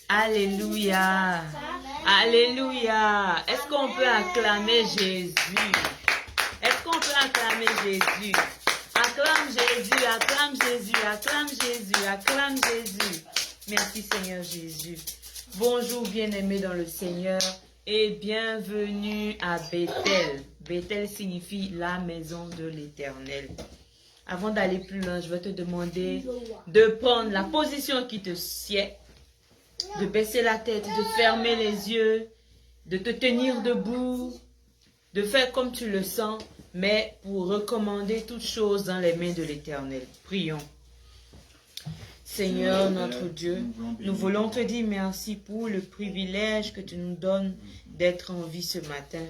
Alléluia. Alléluia. Est-ce qu'on peut acclamer Jésus? Est-ce qu'on peut acclamer Jésus? Acclame Jésus, acclame Jésus, acclame Jésus, acclame Jésus. Merci Seigneur Jésus. Bonjour bien-aimés dans le Seigneur et bienvenue à Bethel. Bethel signifie la maison de l'Éternel. Avant d'aller plus loin, je vais te demander de prendre la position qui te sied, de baisser la tête, de fermer les yeux, de te tenir debout, de faire comme tu le sens, mais pour recommander toutes choses dans les mains de l'Éternel. Prions. Seigneur notre Dieu, nous voulons te dire merci pour le privilège que tu nous donnes d'être en vie ce matin.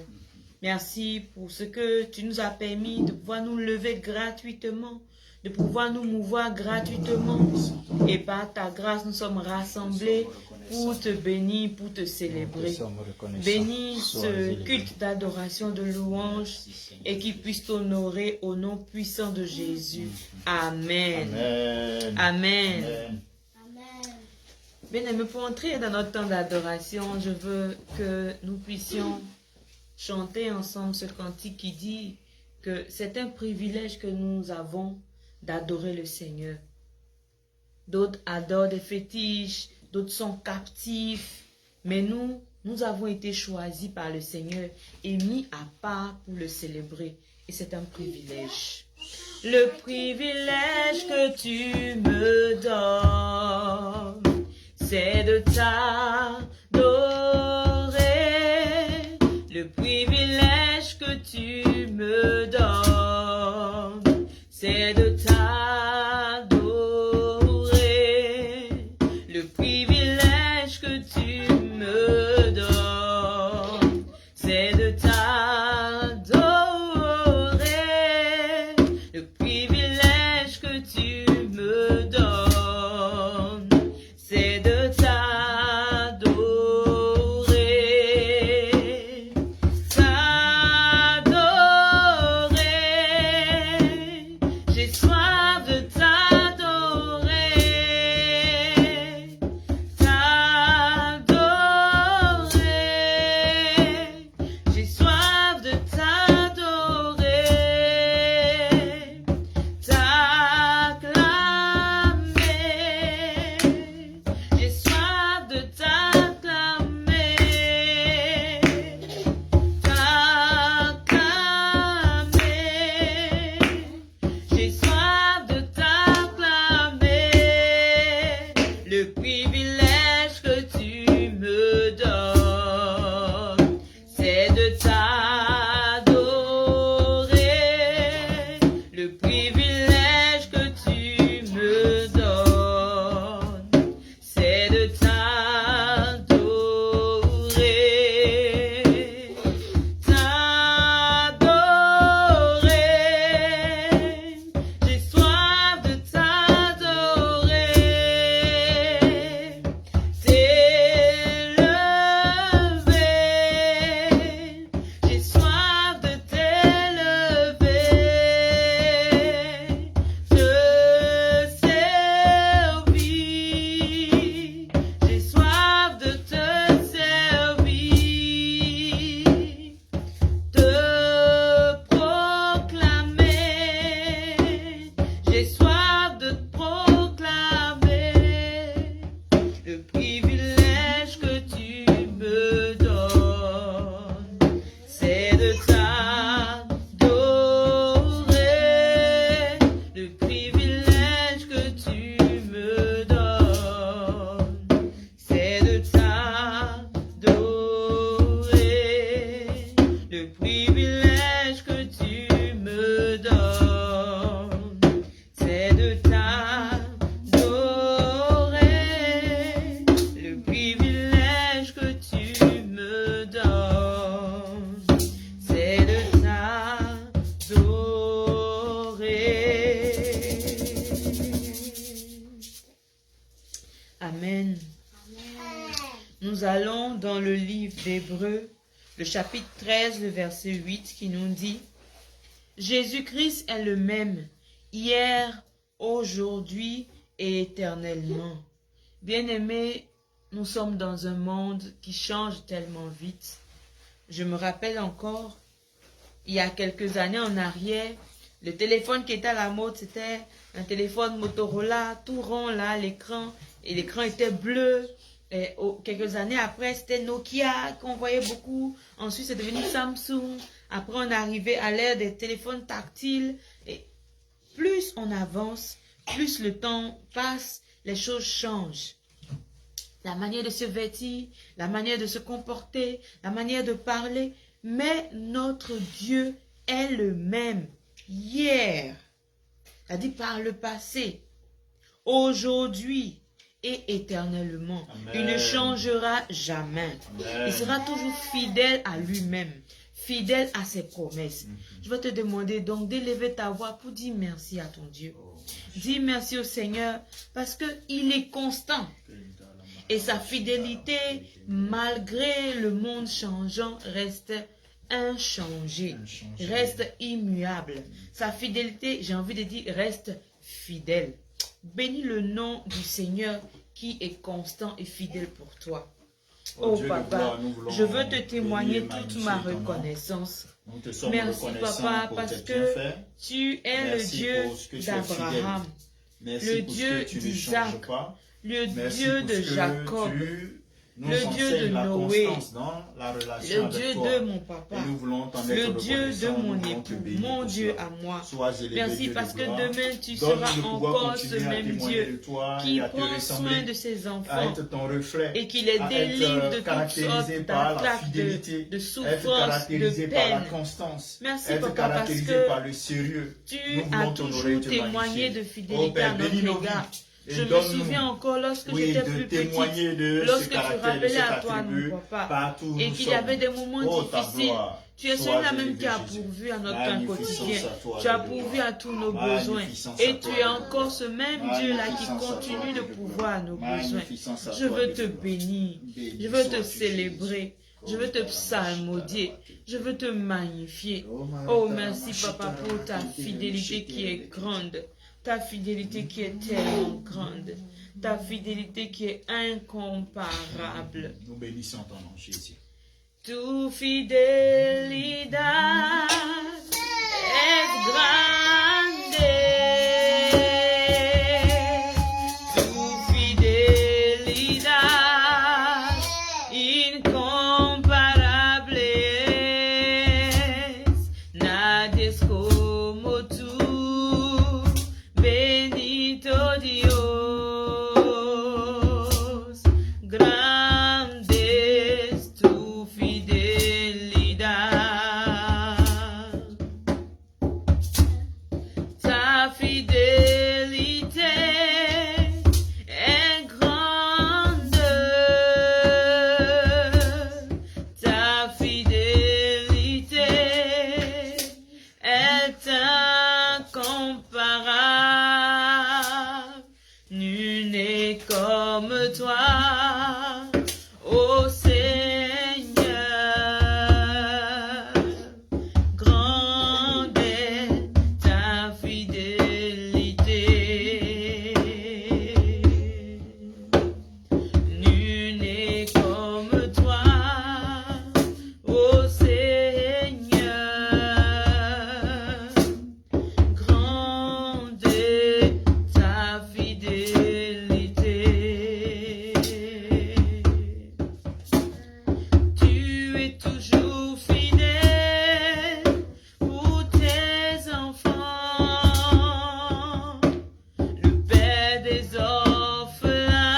Merci pour ce que tu nous as permis de pouvoir nous lever gratuitement, de pouvoir nous mouvoir gratuitement. Et par ta grâce, nous sommes rassemblés pour te bénir, pour te célébrer. Bénis ce culte d'adoration, de louange et qu'il puisse t'honorer au nom puissant de Jésus. Amen. Amen. Amen. Bien-aimés, pour entrer dans notre temps d'adoration, je veux que nous puissions chanter ensemble ce cantique qui dit que c'est un privilège que nous avons d'adorer le Seigneur. D'autres adorent des fétiches, d'autres sont captifs, mais nous avons été choisis par le Seigneur et mis à part pour le célébrer. Et c'est un privilège. Le privilège que tu me donnes, c'est de t'adorer. Le privilège que tu me donnes, c'est de t'adorer. Le privilège que tu me donnes, c'est de t'adorer. Le privilège que tu me donnes, c'est de t'adorer. T'adorer. J'ai soif de t'adorer. T'adorer. J'ai soif de t'adorer. T'acclamer. J'ai soif de t'acclamer. T'acclamer. J'ai soif de t'acclamer. Le privilège que tu me donnes, c'est de t'adorer. Le privilège que tu me donnes, c'est de t'adorer. T'adorer. J'ai soif de t'adorer. T'élever. J'ai soif de t'élever. Te servir. J'ai soif de te servir. Te proclamer. J'ai soif de te proclamer. Le privilège que tu me donnes, c'est de t'adorer. Le privilège que tu me donnes, c'est de t'adorer. Le privilège que tu me donnes, c'est de t'adorer. Le privilège que tu me donnes, c'est de t'adorer. Amen. Nous allons dans le livre d'Hébreux, le chapitre 13, le verset 8 qui nous dit « Jésus-Christ est le même hier, aujourd'hui et éternellement. Bien-aimés, nous sommes dans un monde qui change tellement vite. Je me rappelle encore, il y a quelques années en arrière, le téléphone qui était à la mode, c'était un téléphone Motorola, tout rond là, l'écran, et l'écran était bleu. Et quelques années après, c'était Nokia qu'on voyait beaucoup. Ensuite, c'est devenu Samsung. Après, on est arrivé à l'ère des téléphones tactiles. Et plus on avance, plus le temps passe, les choses changent. La manière de se vêtir, la manière de se comporter, la manière de parler. Mais notre Dieu est le même hier, c'est-à-dire par le passé, aujourd'hui et éternellement. Amen. Il ne changera jamais. Amen. Il sera toujours fidèle à lui-même, fidèle à ses promesses. Je vais te demander donc d'élever ta voix pour dire merci à ton Dieu. Dis merci au Seigneur parce qu'il est constant. Et sa fidélité, malgré le monde changeant, reste inchangée, reste immuable. Sa fidélité, j'ai envie de dire, reste fidèle. Bénis le nom du Seigneur qui est constant et fidèle pour toi. Oh Papa, je veux te témoigner toute ma reconnaissance. Merci Papa parce que tu es le Dieu d'Abraham, le Dieu d'Isaac, le Dieu de Jacob, le Dieu de Noé, le Dieu de mon papa, le Dieu de mon époux, mon Dieu à moi. Merci parce que demain tu seras encore ce même Dieu qui prend soin de ses enfants et qui les délivre de toutes sortes d'attaques, de souffrances, de peine. Merci Papa parce que tu as toujours témoigné de fidélité à notre égard. Je me souviens encore lorsque j'étais plus petite, lorsque tu rappelais à toi, mon papa, et qu'il y avait des moments difficiles. Tu es celui-là même qui a pourvu à notre pain quotidien. Tu as pourvu à tous nos besoins. Et tu es encore ce même Dieu-là qui continue de pourvoir à nos besoins. Je veux te bénir. Je veux te célébrer. Je veux te psalmodier. Je veux te magnifier. Oh, merci, Papa, pour ta fidélité qui est grande. Ta fidélité qui est tellement grande. Ta fidélité qui est incomparable. Nous bénissons ton nom, Jésus. Tu fidelidad es grande. Tu fidelidad incomparable es. Nadie es como tú. Bendito Dios, grande es tu fidelidad. Ta fidélité est grande. Ta fidélité est incomparable. Nul n'est comme toi, ô Seigneur. Grande est ta fidélité. Nul n'est comme toi, ô Seigneur. Grande est ta fidélité. Tu es toujours fidèle pour tes enfants, le Père des orphelins,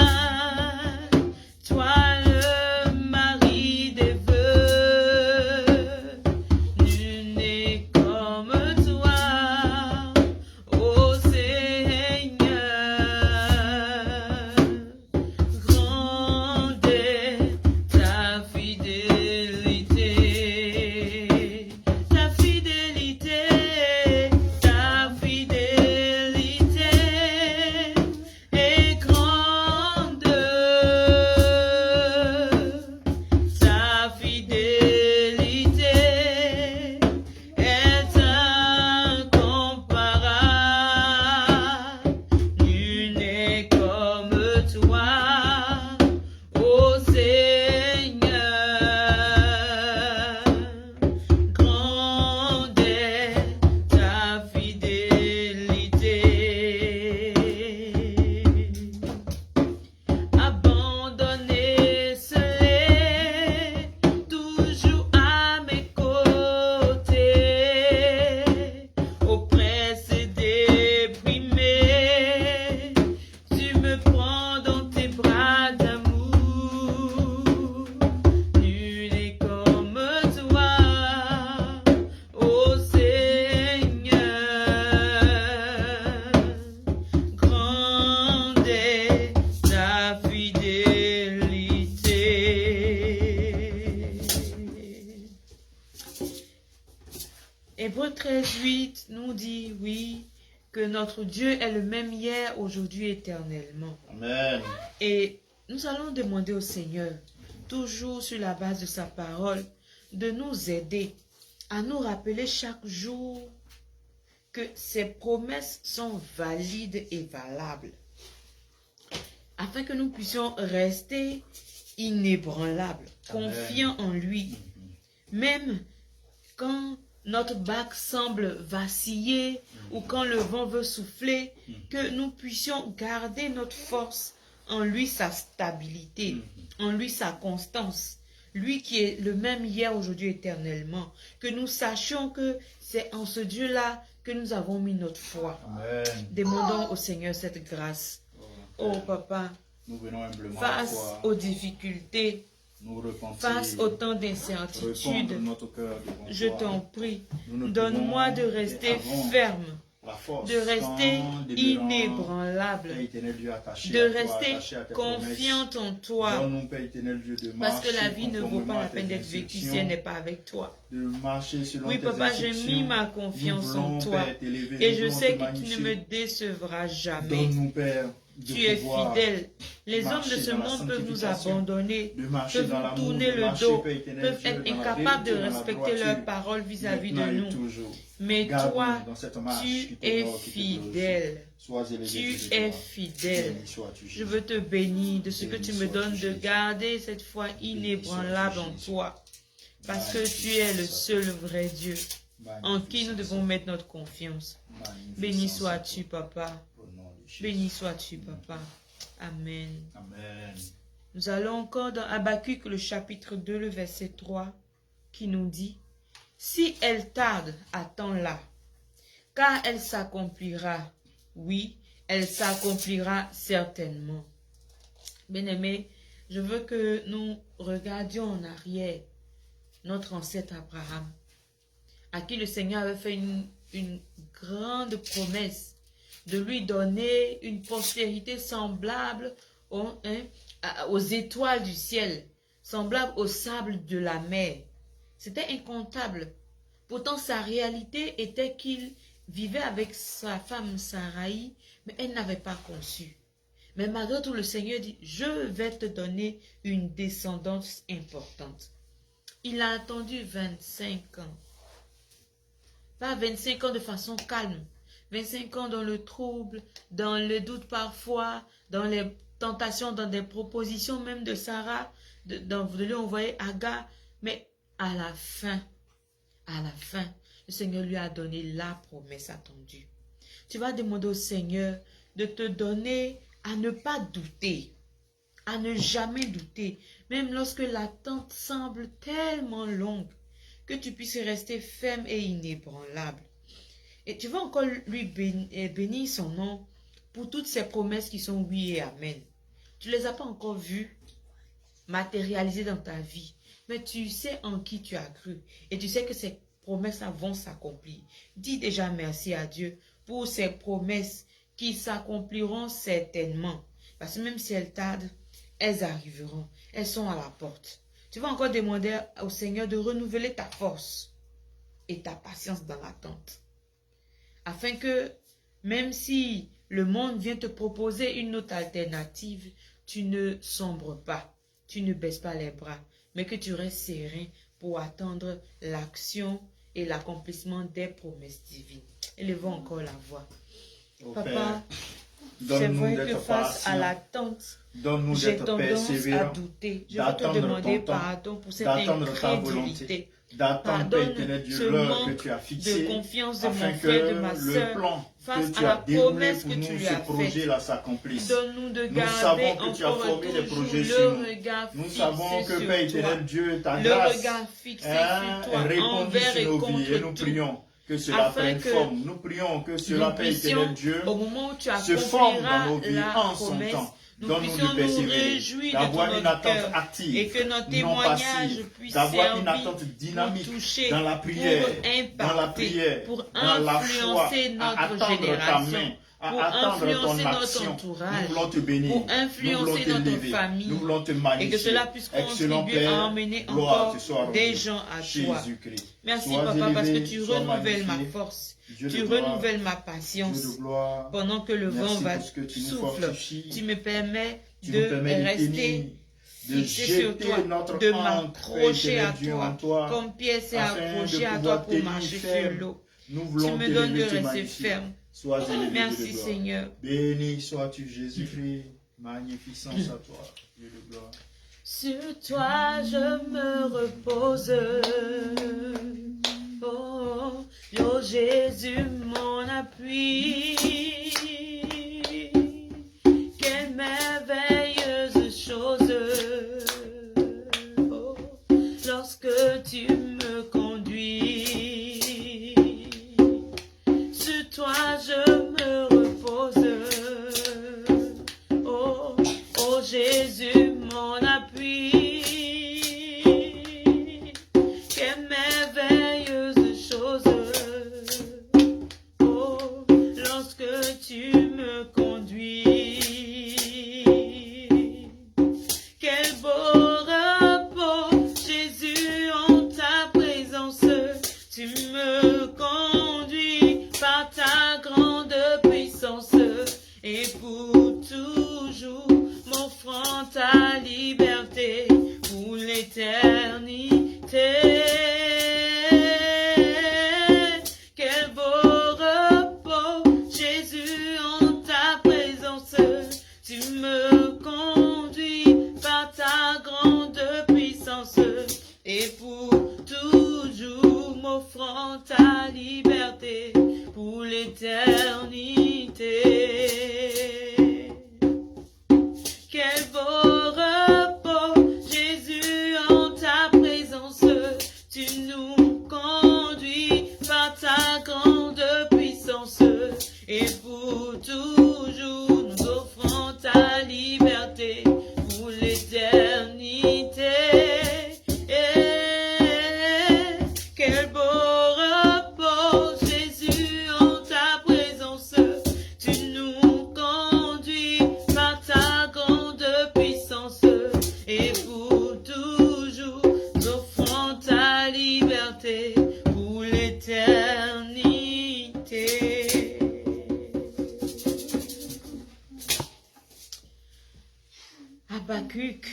toi le mari des veuves. Nul n'est comme toi, ô Seigneur. Grande est ta fidélité. Ta fidélité, ta fidélité est 13:8 nous dit, oui, que notre Dieu est le même hier, aujourd'hui, éternellement. Amen. Et nous allons demander au Seigneur, toujours sur la base de sa parole, de nous aider à nous rappeler chaque jour que ses promesses sont valides et valables, afin que nous puissions rester inébranlables, confiants en lui, même quand notre barque semble vaciller ou quand le vent veut souffler, que nous puissions garder notre force en lui, sa stabilité, en lui, sa constance, lui qui est le même hier, aujourd'hui, éternellement, que nous sachions que c'est en ce Dieu-là que nous avons mis notre foi. Amen. Demandons au Seigneur cette grâce. Oh Papa, nous venons humblement face aux difficultés, face au temps d'incertitude, je t'en prie, donne-moi de rester ferme, de rester inébranlable, de rester confiante en toi, parce que la vie ne vaut pas la peine d'être vécue si elle n'est pas avec toi. Oui, Papa, j'ai mis ma confiance en toi et je sais que tu ne me décevras jamais. Tu es fidèle. Les hommes de ce monde peuvent nous abandonner, peuvent nous tourner le dos, peuvent être incapables de respecter leurs paroles vis-à-vis de nous. Mais toi, tu es fidèle. Tu es fidèle. Je veux te bénir de ce que tu me donnes de garder cette foi inébranlable en toi. Parce que tu es le seul vrai Dieu en qui nous devons mettre notre confiance. Béni sois-tu, Papa. Béni sois-tu, Papa. Amen. Amen. Nous allons encore dans Habakkuk, le chapitre 2, le verset 3, qui nous dit, « Si elle tarde, attends-la, car elle s'accomplira. Oui, elle s'accomplira certainement. » Bien-aimés, je veux que nous regardions en arrière notre ancêtre Abraham, à qui le Seigneur avait fait une grande promesse de lui donner une postérité semblable aux étoiles du ciel, semblable au sable de la mer. C'était incontable. Pourtant, sa réalité était qu'il vivait avec sa femme Saraï, mais elle n'avait pas conçu. Mais malgré tout, le Seigneur dit, je vais te donner une descendance importante. Il a attendu 25 ans. Pas 25 ans de façon calme. 25 ans dans le trouble, dans le doute parfois, dans les tentations, dans des propositions même de Sarah, de lui envoyer Agar. Mais à la fin, le Seigneur lui a donné la promesse attendue. Tu vas demander au Seigneur de te donner à ne pas douter, à ne jamais douter, même lorsque l'attente semble tellement longue, que tu puisses rester ferme et inébranlable. Et tu vas encore lui bénir son nom pour toutes ces promesses qui sont oui et amen. Tu ne les as pas encore vues matérialisées dans ta vie, mais tu sais en qui tu as cru. Et tu sais que ces promesses vont s'accomplir. Dis déjà merci à Dieu pour ces promesses qui s'accompliront certainement. Parce que même si elles tardent, elles arriveront. Elles sont à la porte. Tu vas encore demander au Seigneur de renouveler ta force et ta patience dans l'attente. Afin que, même si le monde vient te proposer une autre alternative, tu ne sombres pas, tu ne baisses pas les bras, mais que tu restes serein pour attendre l'action et l'accomplissement des promesses divines. Élevons encore la voix. Oh, Papa, c'est vrai que face à l'attente, j'ai tendance à douter. Je veux te demander pardon pour cette incrédulité. Pardonne ce manque de confiance de mon frère, de ma soeur, face à la promesse que tu lui as faite. Donne-nous de garder encore toujours le regard fixé sur toi. Le regard fixé sur toi, envers et contre tout. Que cela prenne forme. Nous prions que cela, Père éternel Dieu, se forme dans nos vies en son temps. Donne-nous de persévérer, d'avoir une attente active, et que notre non témoignage passive, puisse d'avoir une servir attente dynamique pour toucher, dans la prière, pour impacter, pour dans la foi, influencer à notre attendre ta génération. main, pour influencer notre entourage, pour influencer notre famille, et que cela puisse contribuer à emmener encore des gens à toi. Merci Papa, parce que tu renouvelles ma force, tu renouvelles ma patience. Pendant que le vent va souffler, tu me permets de rester fixé sur toi, de m'accrocher à toi, comme Pierre s'est accroché à toi pour marcher sur l'eau. Tu me donnes de rester ferme. Merci Seigneur. Béni sois-tu Jésus-Christ. Magnificence à toi. Dieu de gloire. Sur toi je me repose. Oh, oh Jésus mon appui. Quelle merveilleuse chose. Oh, lorsque tu me conduis. Sur toi je me repose. Oh, oh Jésus mon appui. Quelle merveilleuse chose. Oh, lorsque tu me conduis. Quel beau repos, Jésus, en ta présence. Tu me conduis par ta grande puissance. Et pour toujours, m'offrant ta liberté pour l'éternité. Quel beau repos, Jésus, en ta présence. Tu me conduis par ta grande puissance. Et pour toujours, m'offrant ta liberté pour l'éternité. Quel beau repos, Jésus, en ta présence. Tu nous conduis par ta grande puissance. Et pour toujours, nous offrons ta liberté pour l'éternité. Quel beau repos, Jésus, en ta présence. Tu nous conduis par ta grande puissance. Et pour toujours, nous offrons ta liberté pour l'éternité. Habakkuk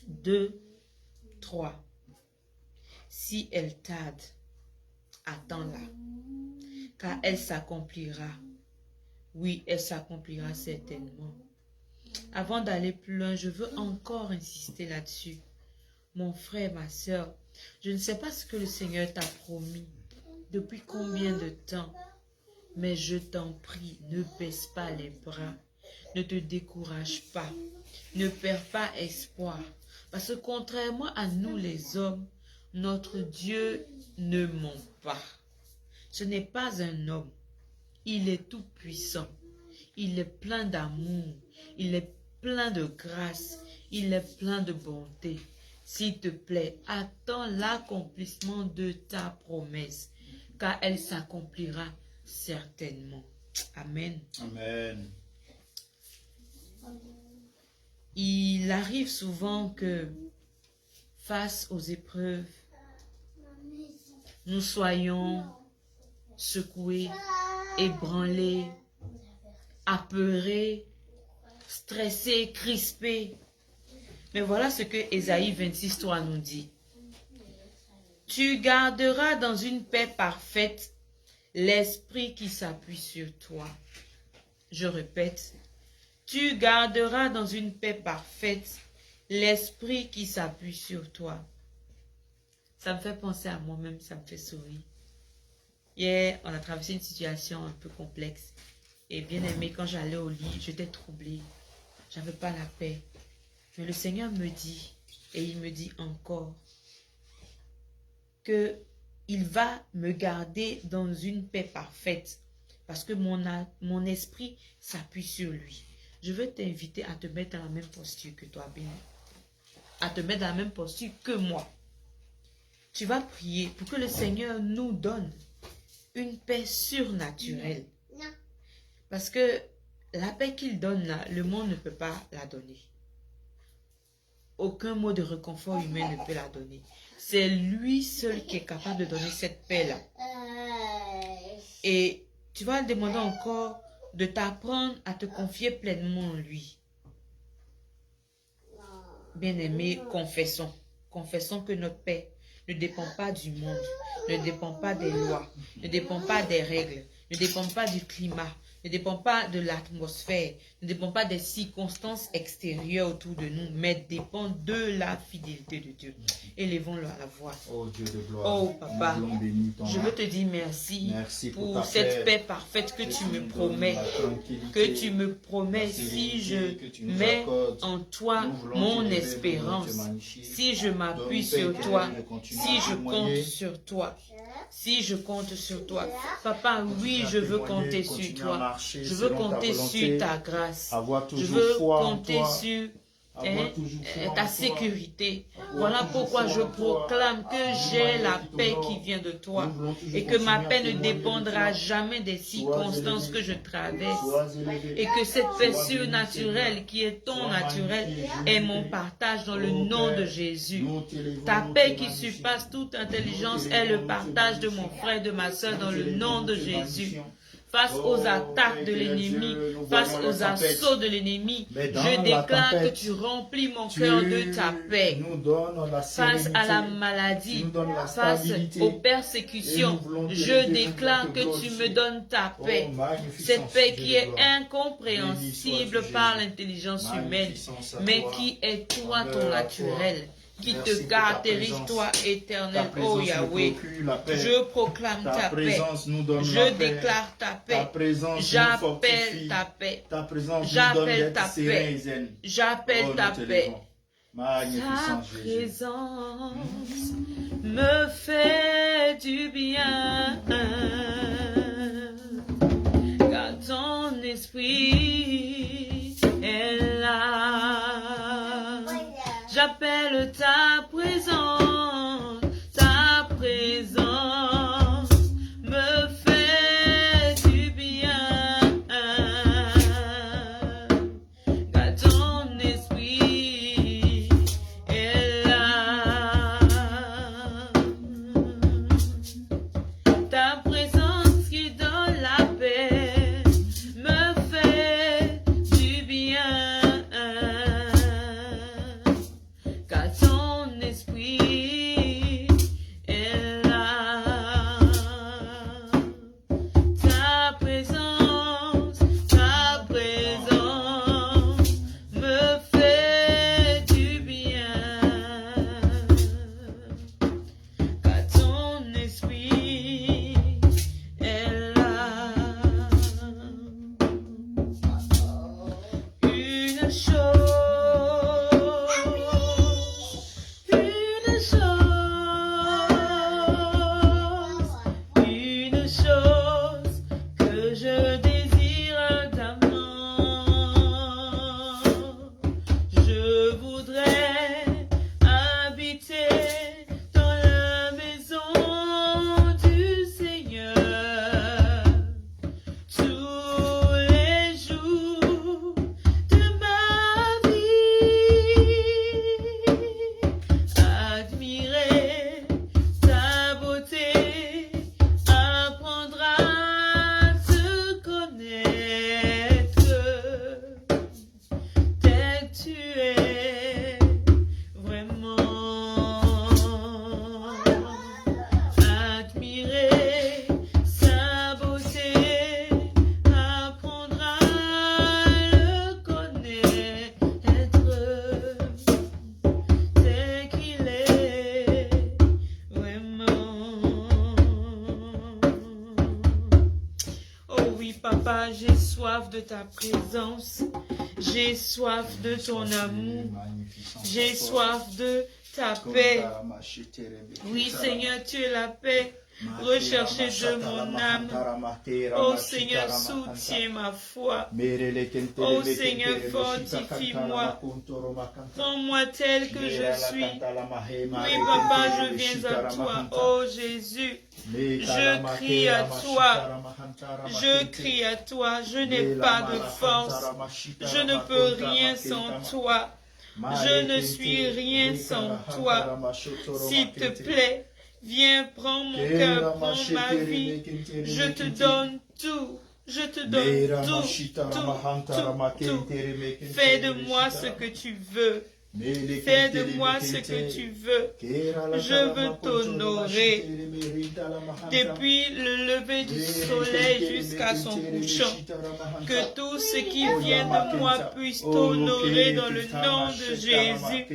2, 3. Si elle tarde, attends-la, car elle s'accomplira. Oui, elle s'accomplira certainement. Avant d'aller plus loin, je veux encore insister là-dessus. Mon frère, ma soeur, je ne sais pas ce que le Seigneur t'a promis, depuis combien de temps, mais je t'en prie, ne baisse pas les bras, ne te décourage pas, ne perds pas espoir, parce que contrairement à nous les hommes, notre Dieu ne ment pas. Ce n'est pas un homme. Il est tout puissant. Il est plein d'amour. Il est plein de grâce. Il est plein de bonté. S'il te plaît, attends l'accomplissement de ta promesse, car elle s'accomplira certainement. Amen. Amen. Il arrive souvent que face aux épreuves, nous soyons secoués, ébranlés, apeurés, stressés, crispés. Mais voilà ce que Ésaïe 26:3 nous dit. Tu garderas dans une paix parfaite l'esprit qui s'appuie sur toi. Je répète, tu garderas dans une paix parfaite l'esprit qui s'appuie sur toi. Ça me fait penser à moi-même, ça me fait sourire. Hier, on a traversé une situation un peu complexe. Et bien aimé, quand j'allais au lit, j'étais troublée. J'avais pas la paix. Mais le Seigneur me dit, et il me dit encore, que il va me garder dans une paix parfaite. Parce que mon esprit s'appuie sur lui. Je veux t'inviter à te mettre dans la même posture que toi, béni. À te mettre dans la même posture que moi. Tu vas prier pour que le Seigneur nous donne une paix surnaturelle. Parce que la paix qu'il donne là, le monde ne peut pas la donner. Aucun mot de réconfort humain ne peut la donner. C'est lui seul qui est capable de donner cette paix-là. Et tu vas lui demander encore de t'apprendre à te confier pleinement en lui. Bien-aimés, confessons. Confessons que notre paix ne dépend pas du monde, ne dépend pas des lois, ne dépend pas des règles, ne dépend pas du climat, ne dépend pas de l'atmosphère, ne dépend pas des circonstances extérieures autour de nous, mais dépend de la fidélité de Dieu. Élevons-le à la voix. Oh Dieu de gloire, oh Papa, je veux te dire merci pour cette paix parfaite que tu me promets, si je mets en toi mon espérance, si je m'appuie sur toi, si je compte sur toi. Si je compte sur toi, Papa, oui, je veux compter sur toi. Je veux compter sur ta grâce. Je veux compter sur ta sécurité. Voilà pourquoi je proclame que j'ai la paix qui vient de toi et que ma paix ne dépendra jamais des circonstances que je traverse et que cette paix surnaturelle qui est ton naturel est mon partage dans le nom de Jésus. Ta paix qui surpasse toute intelligence est le partage de mon frère, de ma soeur dans le nom de Jésus. Face aux attaques de l'ennemi, face aux assauts de l'ennemi, je déclare que tu remplis mon cœur de ta paix. Face à la maladie, face aux persécutions, je déclare que tu me donnes ta paix. Cette paix qui est incompréhensible par l'intelligence humaine, mais qui est toi ton naturel, qui te caractérise, toi, éternel, oh Yahweh. Je proclame ta paix. Je déclare ta paix. J'appelle ta paix. J'appelle ta paix. J'appelle ta paix. Ta présence me fait du bien. Car ton esprit est là. J'appelle ta présence me fait du bien. Car ton esprit est là. Ta présence qui donne la paix me fait du bien. Papa, j'ai soif de ta présence, j'ai soif de ton amour, j'ai soif de ta paix. Oui, Seigneur, tu es la paix. recherché de mon âme. Ô Seigneur, soutiens ma foi. Ô Seigneur, fortifie-moi. Prends-moi tel que je suis. Oui, papa, je viens à toi. Ô Jésus, je crie à toi. Je crie à toi. Je n'ai pas de force. Je ne peux rien sans toi. Je ne suis rien sans toi. S'il te plaît, viens, prends mon cœur, prends ma vie. Je te donne tout. Je te donne tout. Fais de moi ce que tu veux. Fais de moi ce que tu veux. Je veux t'honorer. Depuis le lever du soleil jusqu'à son couchant, que tout ce qui vient de moi puisse t'honorer dans le nom de Jésus.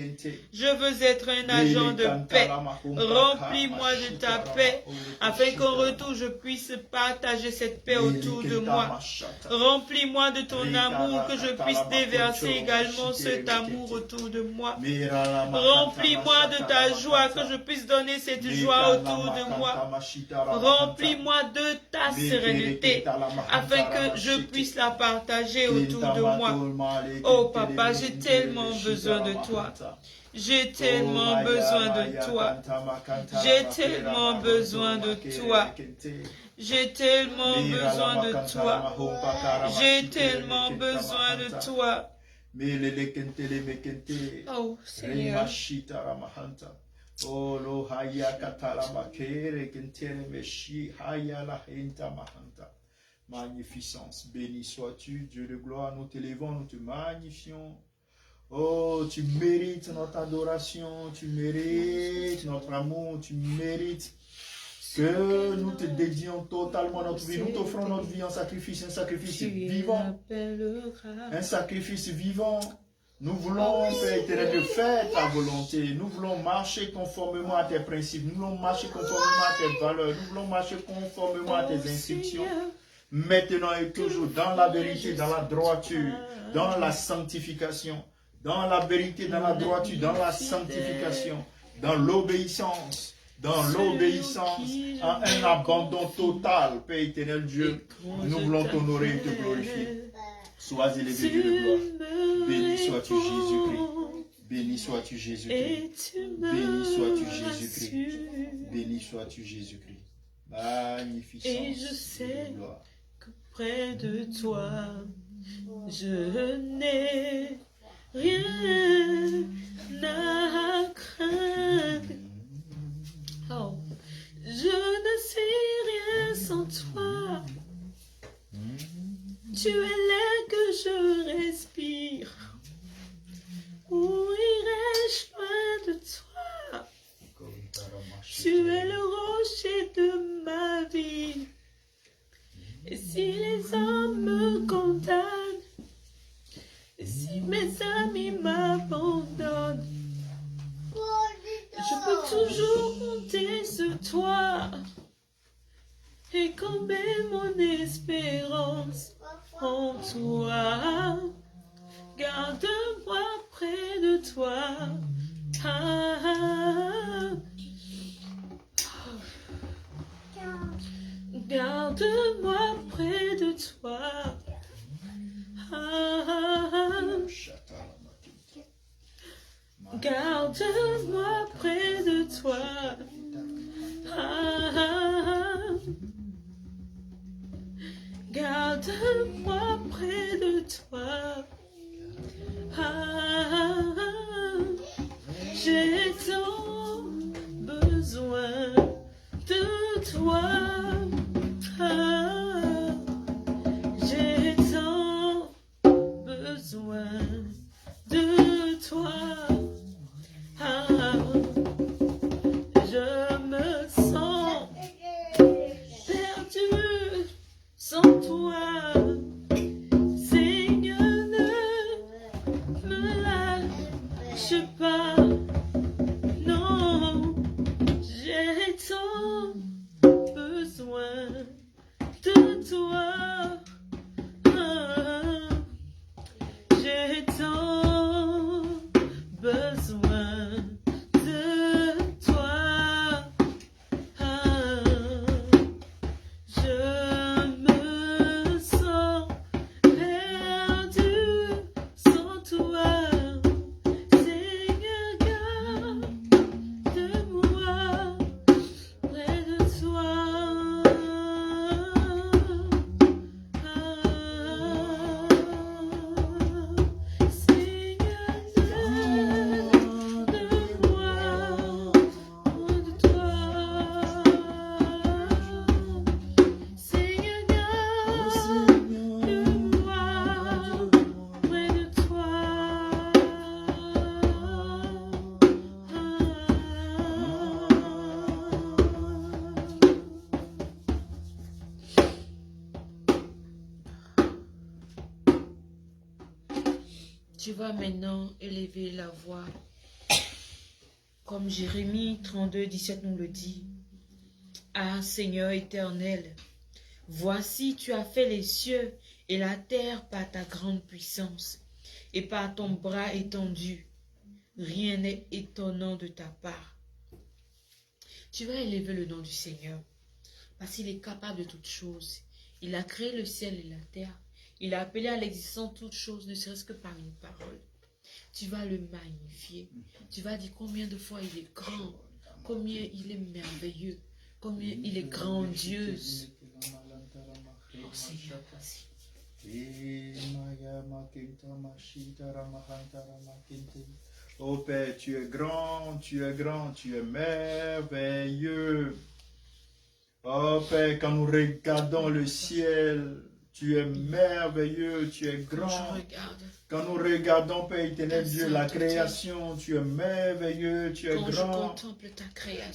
Je veux être un agent de paix. Remplis-moi de ta paix, afin qu'en retour je puisse partager cette paix autour de moi. Remplis-moi de ton amour, que je puisse déverser également cet amour autour de moi. Remplis-moi de ta joie, que je puisse donner cette joie autour de moi. Remplis-moi de ta sérénité, afin que je puisse la partager autour de moi. Oh papa, j'ai tellement besoin de toi. J'ai tellement besoin de toi. J'ai tellement besoin de toi. J'ai tellement besoin de toi. J'ai tellement besoin de toi. Oh Seigneur. Oh lo haya katala makere kentere meshi haya la henta mahanta. Magnificence, béni sois-tu, Dieu de gloire, nous t'élevons, nous te magnifions. Oh, tu mérites notre adoration, tu mérites notre amour, tu mérites que nous te dédions totalement notre vie. Nous t'offrons notre vie en sacrifice, un sacrifice vivant. Un sacrifice vivant. Nous voulons, Père éternel, faire ta volonté. Nous voulons marcher conformément à tes principes. Nous voulons marcher conformément à tes valeurs. Nous voulons marcher conformément à tes instructions. Maintenant et toujours, dans la vérité, dans la droiture, dans la sanctification. Dans la vérité, dans la droiture, dans la sanctification, dans l'obéissance, à un abandon total, Père éternel Dieu. Nous voulons t'honorer et te glorifier. Sois élevé, Dieu de gloire. Béni sois-tu Jésus-Christ. Béni sois-tu Jésus-Christ. Béni sois-tu Jésus-Christ. Béni sois-tu Jésus-Christ. Magnificence. Et je sais que près de toi, je n'ai rien à craindre. Oh, je ne sais rien sans toi. Tu es l'air que je respire. Où irais-je loin de toi? Tu es le rocher de ma vie. Et si les hommes me condamnent, et si mes amis m'abandonnent, je peux toujours compter sur toi et camper mon espérance en toi. Garde-moi près de toi. Garde-moi près de toi. Garde-moi près de toi. Garde-moi près de toi. J'ai tant besoin de toi. J'ai tant besoin de toi. Je me sens perdu sans toi. Seigneur, ne me lâche pas. Non, j'ai tant besoin de toi. J'ai tant besoin de toi. Tu vas maintenant élever la voix. Comme Jérémie 32, 17 nous le dit. Ah Seigneur éternel, voici tu as fait les cieux et la terre par ta grande puissance et par ton bras étendu. Rien n'est étonnant de ta part. Tu vas élever le nom du Seigneur parce qu'il est capable de toutes choses. Il a créé le ciel et la terre. Il a appelé à l'existence toutes choses, ne serait-ce que par une parole. Tu vas le magnifier. Tu vas dire combien de fois il est grand, combien il est merveilleux, combien il est grandiose. Oh Seigneur, merci. Oh Père, tu es grand, tu es grand, tu es merveilleux. Oh Père, quand nous regardons le ciel, tu es merveilleux, tu es grand. Quand nous regardons, Père éternel Dieu, la création, tu es merveilleux, tu es grand.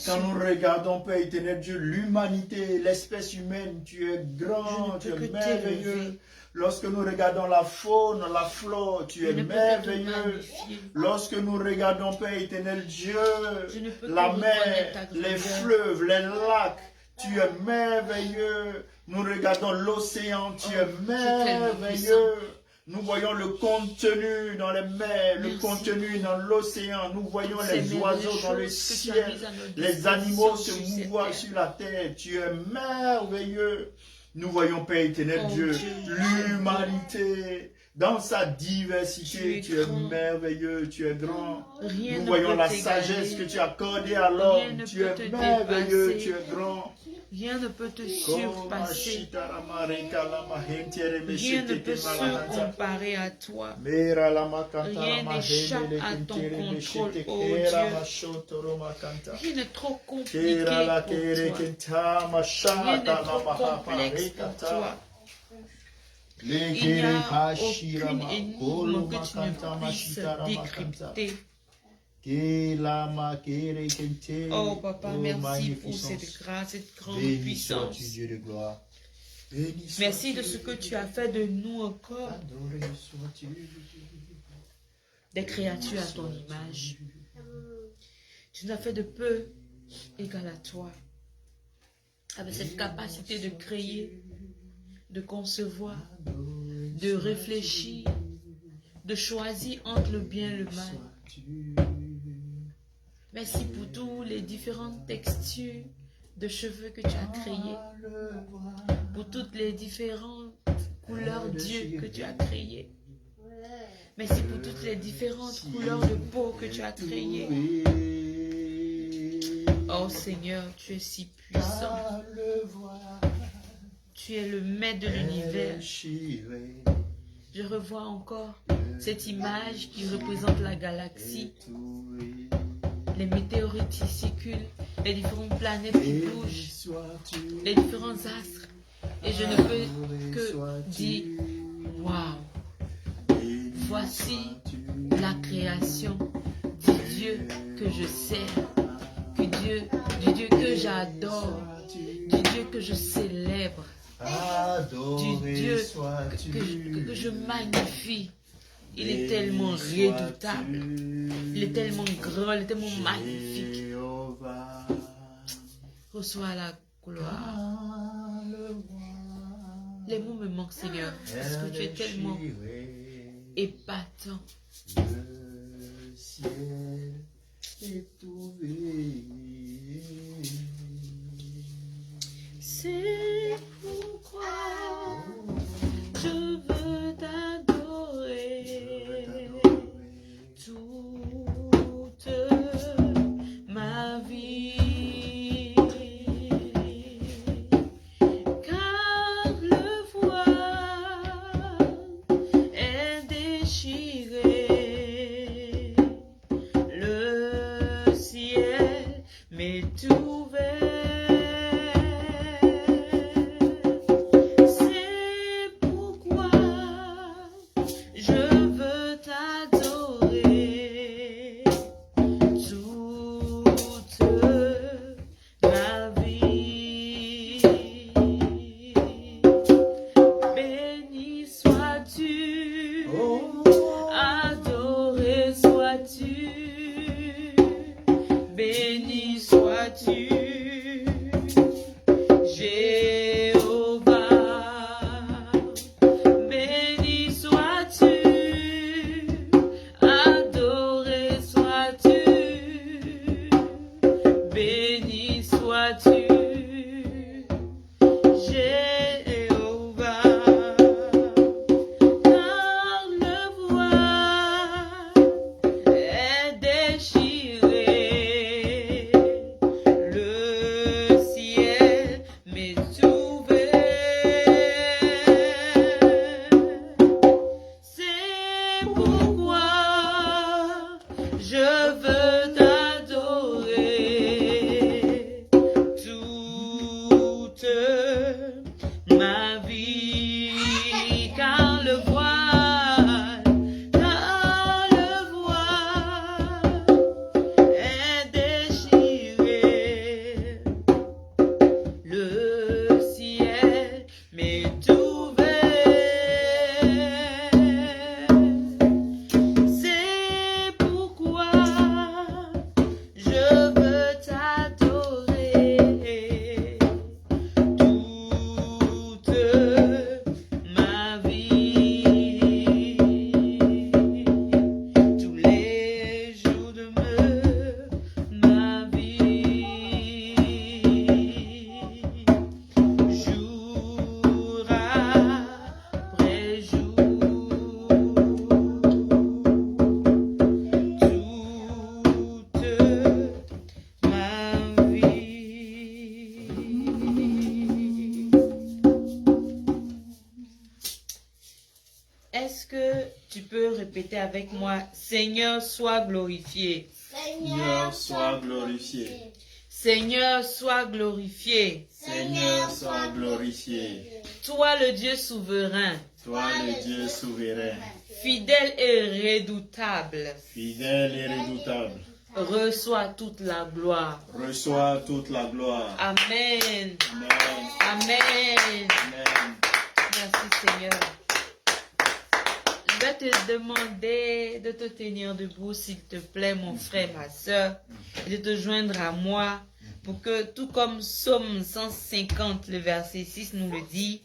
Quand nous regardons, Père éternel Dieu, l'humanité, l'espèce humaine, tu es grand, tu es merveilleux. Lorsque nous regardons la faune, la flore, tu es merveilleux. Lorsque nous regardons, Père éternel Dieu, la mer, les fleuves, les lacs, tu es merveilleux. Nous regardons l'océan, tu es merveilleux. Nous voyons le contenu dans les mers, le contenu dans l'océan. Nous voyons les oiseaux dans le ciel, les animaux se mouvant sur la terre. Tu es merveilleux. Nous voyons, Père éternel Dieu, l'humanité dans sa diversité. Tu es merveilleux, tu es grand. Nous voyons la sagesse que tu as accordée à l'homme. Tu es merveilleux, tu es grand. Rien ne peut te surpasser. Rien ne peut se comparer à toi. Rien n'échappe à ton contrôle, oh Dieu. Rien n'est trop compliqué pour toi. Rien n'est trop complexe pour toi. Il n'y a aucune énigme que tu ne puisses décrypter. Oh Papa, merci pour cette grâce, cette grande puissance. Merci de ce que tu as fait de nous encore. Des créatures à ton image. Tu nous as fait de peu égal à toi. Avec cette capacité de créer, de concevoir, de réfléchir, de choisir entre le bien et le mal. Merci pour toutes les différentes textures de cheveux que tu as créées, pour toutes les différentes couleurs d'yeux que tu as créées. Merci pour toutes les différentes couleurs de peau que tu as créées. Oh Seigneur, tu es si puissant. Tu es le maître de l'univers. Je revois encore cette image qui représente la galaxie. Les météorites qui circulent, les différentes planètes qui bougent, les différents astres. Et je ne peux que dire, waouh, voici la création du Dieu que je sers, du Dieu que j'adore, du Dieu que je célèbre, du Dieu que je magnifie. Il est tellement redoutable. Il est tellement grand, il est tellement magnifique. Reçois la gloire. Les mots me manquent, Seigneur, parce que tu es tellement épatant. Le ciel est ouvert. C'est pourquoi je veux t'adorer toute ma vie, car le voile est déchiré, le ciel m'est ouvert. peux répéter avec moi, Seigneur, sois glorifié. Seigneur, sois glorifié. Seigneur, sois glorifié. Seigneur, sois glorifié. Toi le Dieu souverain, Toi le Dieu souverain, fidèle et redoutable, fidèle et redoutable, reçois toute la gloire. reçois toute la gloire. Amen. Amen. Amen. Amen. Merci Seigneur. Je vais te demander de te tenir debout, s'il te plaît, mon frère, ma soeur, et de te joindre à moi pour que, tout comme Psaume 150, le verset 6 nous le dit,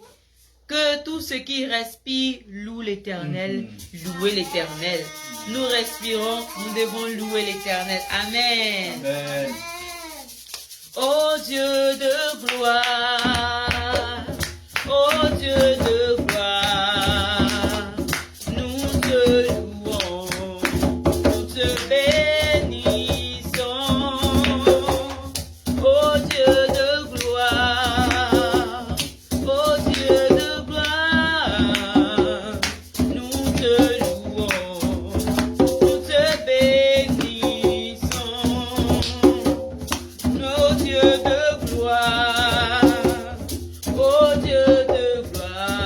que tout ce qui respire loue l'Éternel, louez l'Éternel. Nous respirons, nous devons louer l'Éternel. Amen. Amen. Ô Dieu de gloire, ô Dieu de gloire, nous te louons, nous te bénissons. Ô Dieu de gloire, ô Dieu de gloire, nous te louons, nous te bénissons. Ô Dieu de gloire, ô Dieu de gloire.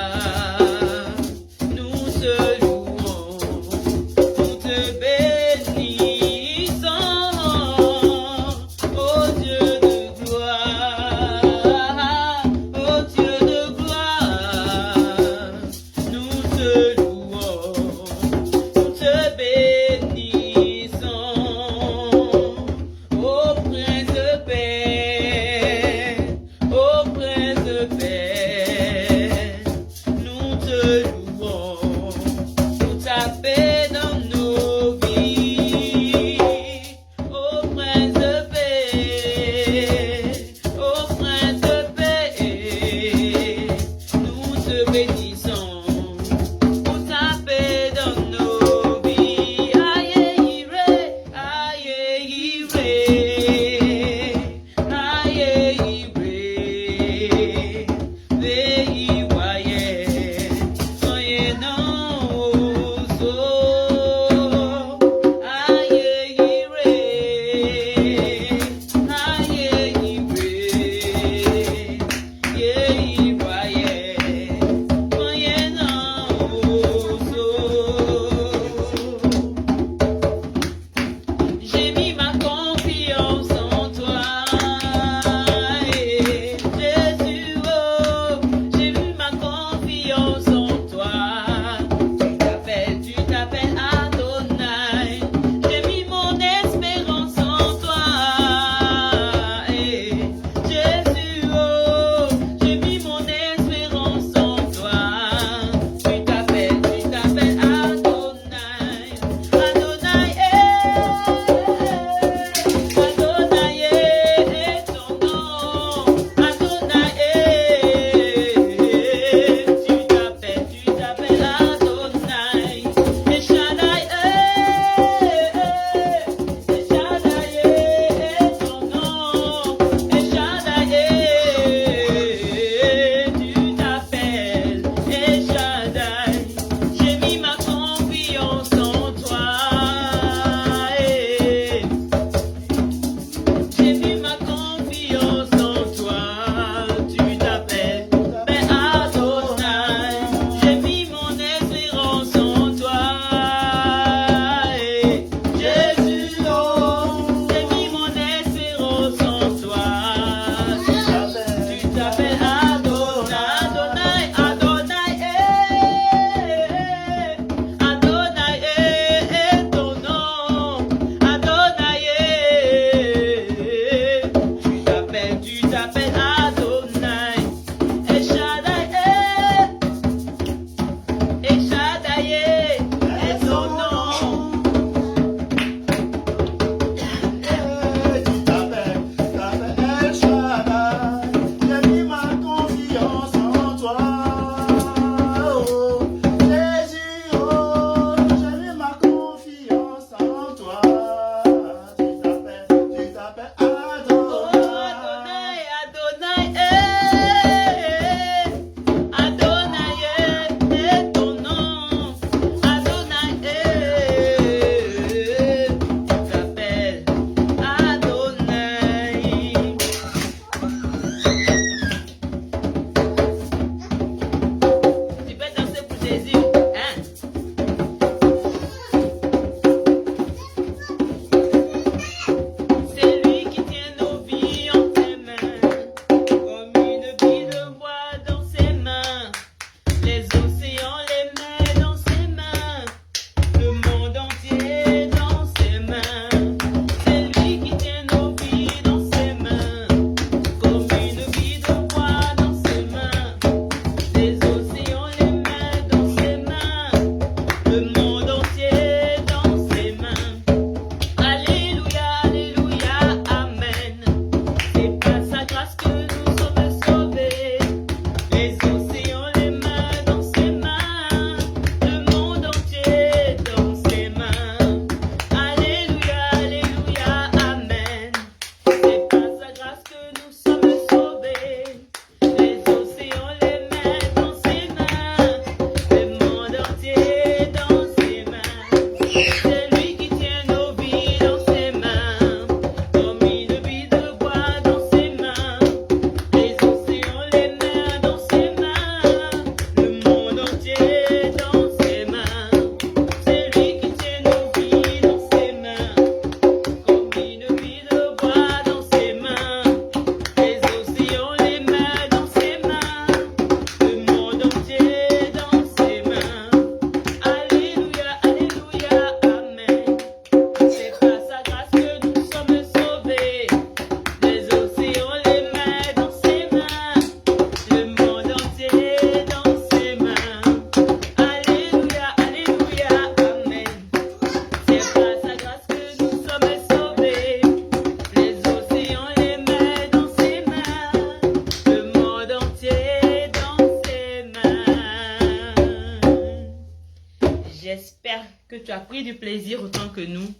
tu as pris du plaisir autant que nous,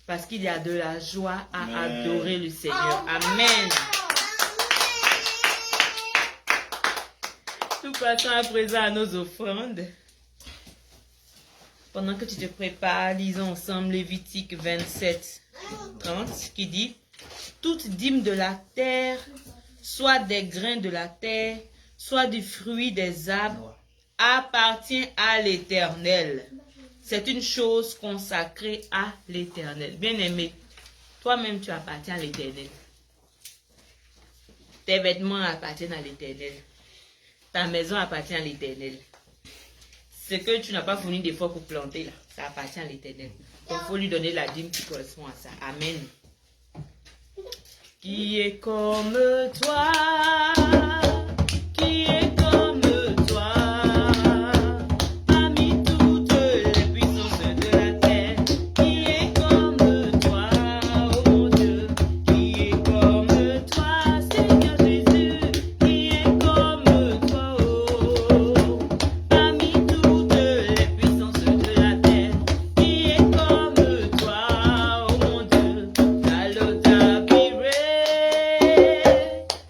parce qu'il y a de la joie à adorer le Seigneur. Amen. Nous passons à présent à nos offrandes. Pendant que tu te prépares, lisons ensemble Lévitique 27, 30, qui dit: toute dîme de la terre, soit des grains de la terre, soit du fruit des arbres, appartient à l'Éternel. C'est une chose consacrée à l'Éternel. Bien-aimé, toi-même tu appartiens à l'Éternel. Tes vêtements appartiennent à l'Éternel. Ta maison appartient à l'Éternel. Ce que tu n'as pas fourni d'efforts pour planter, là, ça appartient à l'Éternel. Donc il faut lui donner la dîme qui correspond à ça. Amen. Qui est comme toi? Qui est comme toi? Parmi toutes les puissances de la terre, qui est comme toi, oh mon Dieu? Qui est comme toi, Seigneur Jésus? Qui est comme toi, oh? Parmi toutes les puissances de la terre, qui est comme toi, oh mon Dieu? Taloda Bire,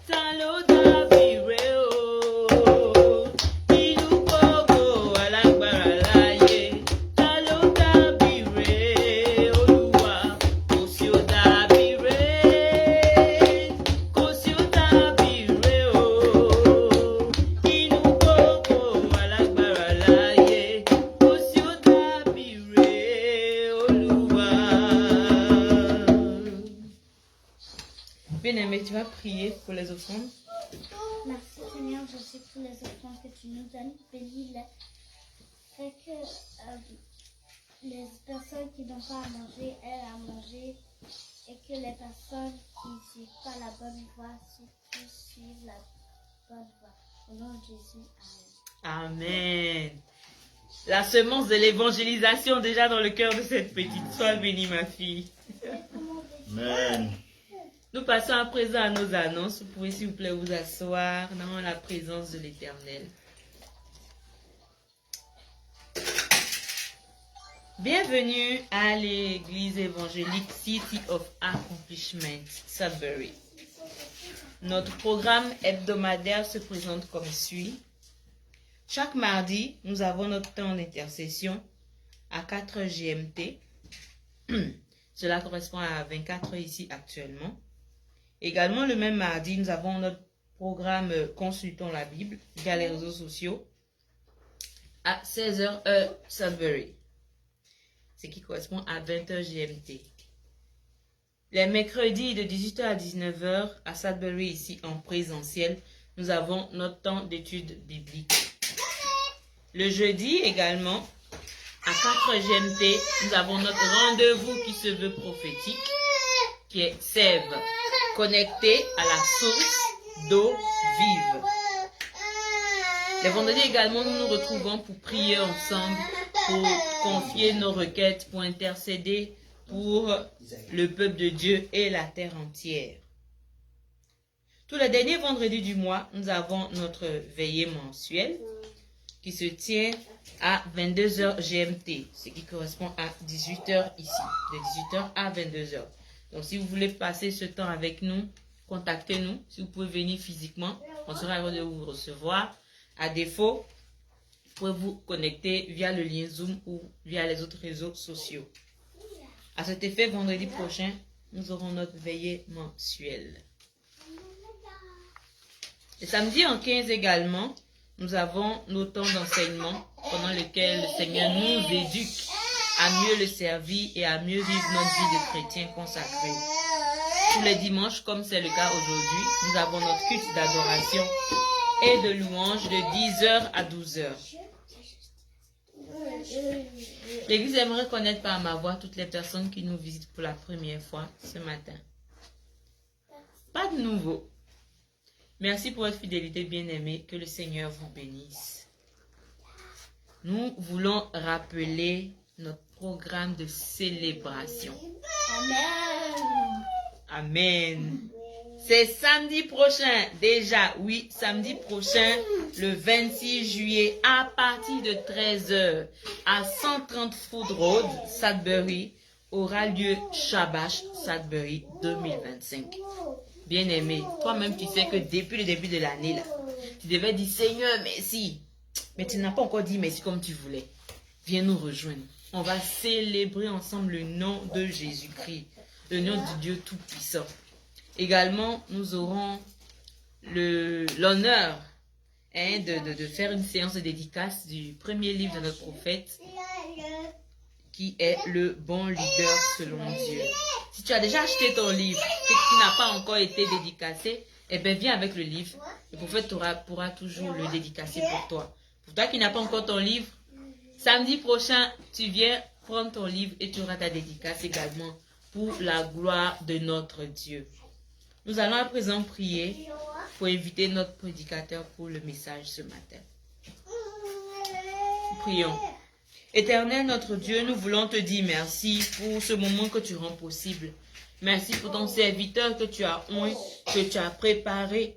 Taloda Bire, oh. Ilu Kogo Alagbara Laye, Taloda Bire, Oluwa. Kosioda Bire, Kosioda Bire, oh. Ilu Kogo Alagbara Laye, Kosioda Bire, Oluwa. Bien-aimé, tu vas prier pour les offrandes. Merci Seigneur, je sais pour les offrandes que tu nous donnes. Bénis-les. Fais que les personnes qui n'ont pas à manger aient à manger. Et que les personnes qui ne suivent pas la bonne voie surtout suivent la bonne voie. Au nom de Jésus, Amen. Amen. La semence de l'évangélisation déjà dans le cœur de cette petite. Sois bénie, ma fille. Amen. Nous passons à présent à nos annonces. Vous pouvez s'il vous plaît vous asseoir dans la présence de l'Éternel. Bienvenue à l'église évangélique City of Accomplishment, Sudbury. Notre programme hebdomadaire se présente comme suit. Chaque mardi, nous avons notre temps d'intercession à 4 GMT. Cela correspond à 24 heures ici actuellement. Également, le même mardi, nous avons notre programme Consultons la Bible via les réseaux sociaux à 16h heure Sudbury, ce qui correspond à 20h GMT. Les mercredis de 18h à 19h à Sudbury, ici en présentiel, nous avons notre temps d'études bibliques. Le jeudi également, à 4 GMT, nous avons notre rendez-vous qui se veut prophétique, qui est Sève, connecté à la source d'eau vive. Les vendredis également, nous nous retrouvons pour prier ensemble, pour confier nos requêtes, pour intercéder pour le peuple de Dieu et la terre entière. Tous les derniers vendredis du mois, nous avons notre veillée mensuelle qui se tient à 22h GMT, ce qui correspond à 18h ici, de 18h à 22h. Donc, si vous voulez passer ce temps avec nous, contactez-nous. Si vous pouvez venir physiquement, on sera heureux de vous recevoir. À défaut, vous pouvez vous connecter via le lien Zoom ou via les autres réseaux sociaux. À cet effet, vendredi prochain, nous aurons notre veillée mensuelle. Le samedi en 15 également, nous avons nos temps d'enseignement pendant lesquels le Seigneur nous éduque à mieux le servir et à mieux vivre notre vie de chrétien consacré. Tous les dimanches, comme c'est le cas aujourd'hui, nous avons notre culte d'adoration et de louange de 10h à 12h. L'Église aimerait connaître par ma voix toutes les personnes qui nous visitent pour la première fois ce matin. Pas de nouveau. Merci pour votre fidélité, bien-aimée. Que le Seigneur vous bénisse. Nous voulons rappeler notre programme de célébration. Amen. Amen. C'est samedi prochain, déjà, oui, samedi prochain, le 26 juillet à partir de 13h à 130 Food Road, Sudbury, aura lieu Shabash Sudbury 2025. Bien-aimé, toi-même tu sais que depuis le début de l'année, là, tu devais dire Seigneur, merci. Mais tu n'as pas encore dit merci comme tu voulais. Viens nous rejoindre. On va célébrer ensemble le nom de Jésus-Christ, le nom du Dieu Tout-Puissant. Également, nous aurons l'honneur de faire une séance de dédicace du premier livre de notre prophète, qui est Le bon leader selon Dieu. Si tu as déjà acheté ton livre et qui n'a pas encore été dédicacé, eh bien viens avec le livre. Le prophète pourra toujours le dédicacer pour toi. Pour toi qui n'as pas encore ton livre, samedi prochain, tu viens prendre ton livre et tu auras ta dédicace également pour la gloire de notre Dieu. Nous allons à présent prier pour inviter notre prédicateur pour le message ce matin. Prions. Éternel notre Dieu, nous voulons te dire merci pour ce moment que tu rends possible. Merci pour ton serviteur que tu as oint, que tu as préparé.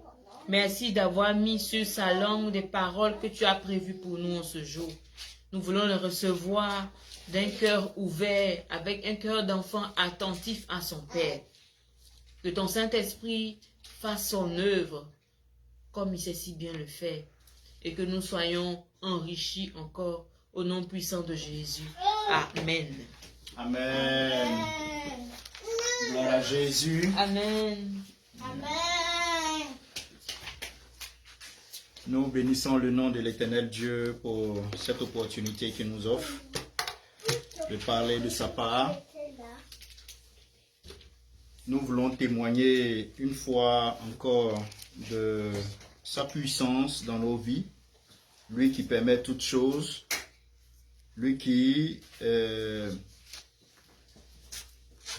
Merci d'avoir mis sur sa langue des paroles que tu as prévues pour nous en ce jour. Nous voulons le recevoir d'un cœur ouvert, avec un cœur d'enfant attentif à son Père. Que ton Saint-Esprit fasse son œuvre comme il sait si bien le faire. Et que nous soyons enrichis encore au nom puissant de Jésus. Amen. Amen. Gloire à Jésus. Amen. Amen. Nous bénissons le nom de l'Éternel Dieu pour cette opportunité qu'il nous offre de parler de sa part. Nous voulons témoigner une fois encore de sa puissance dans nos vies. Lui qui permet toutes choses. Lui qui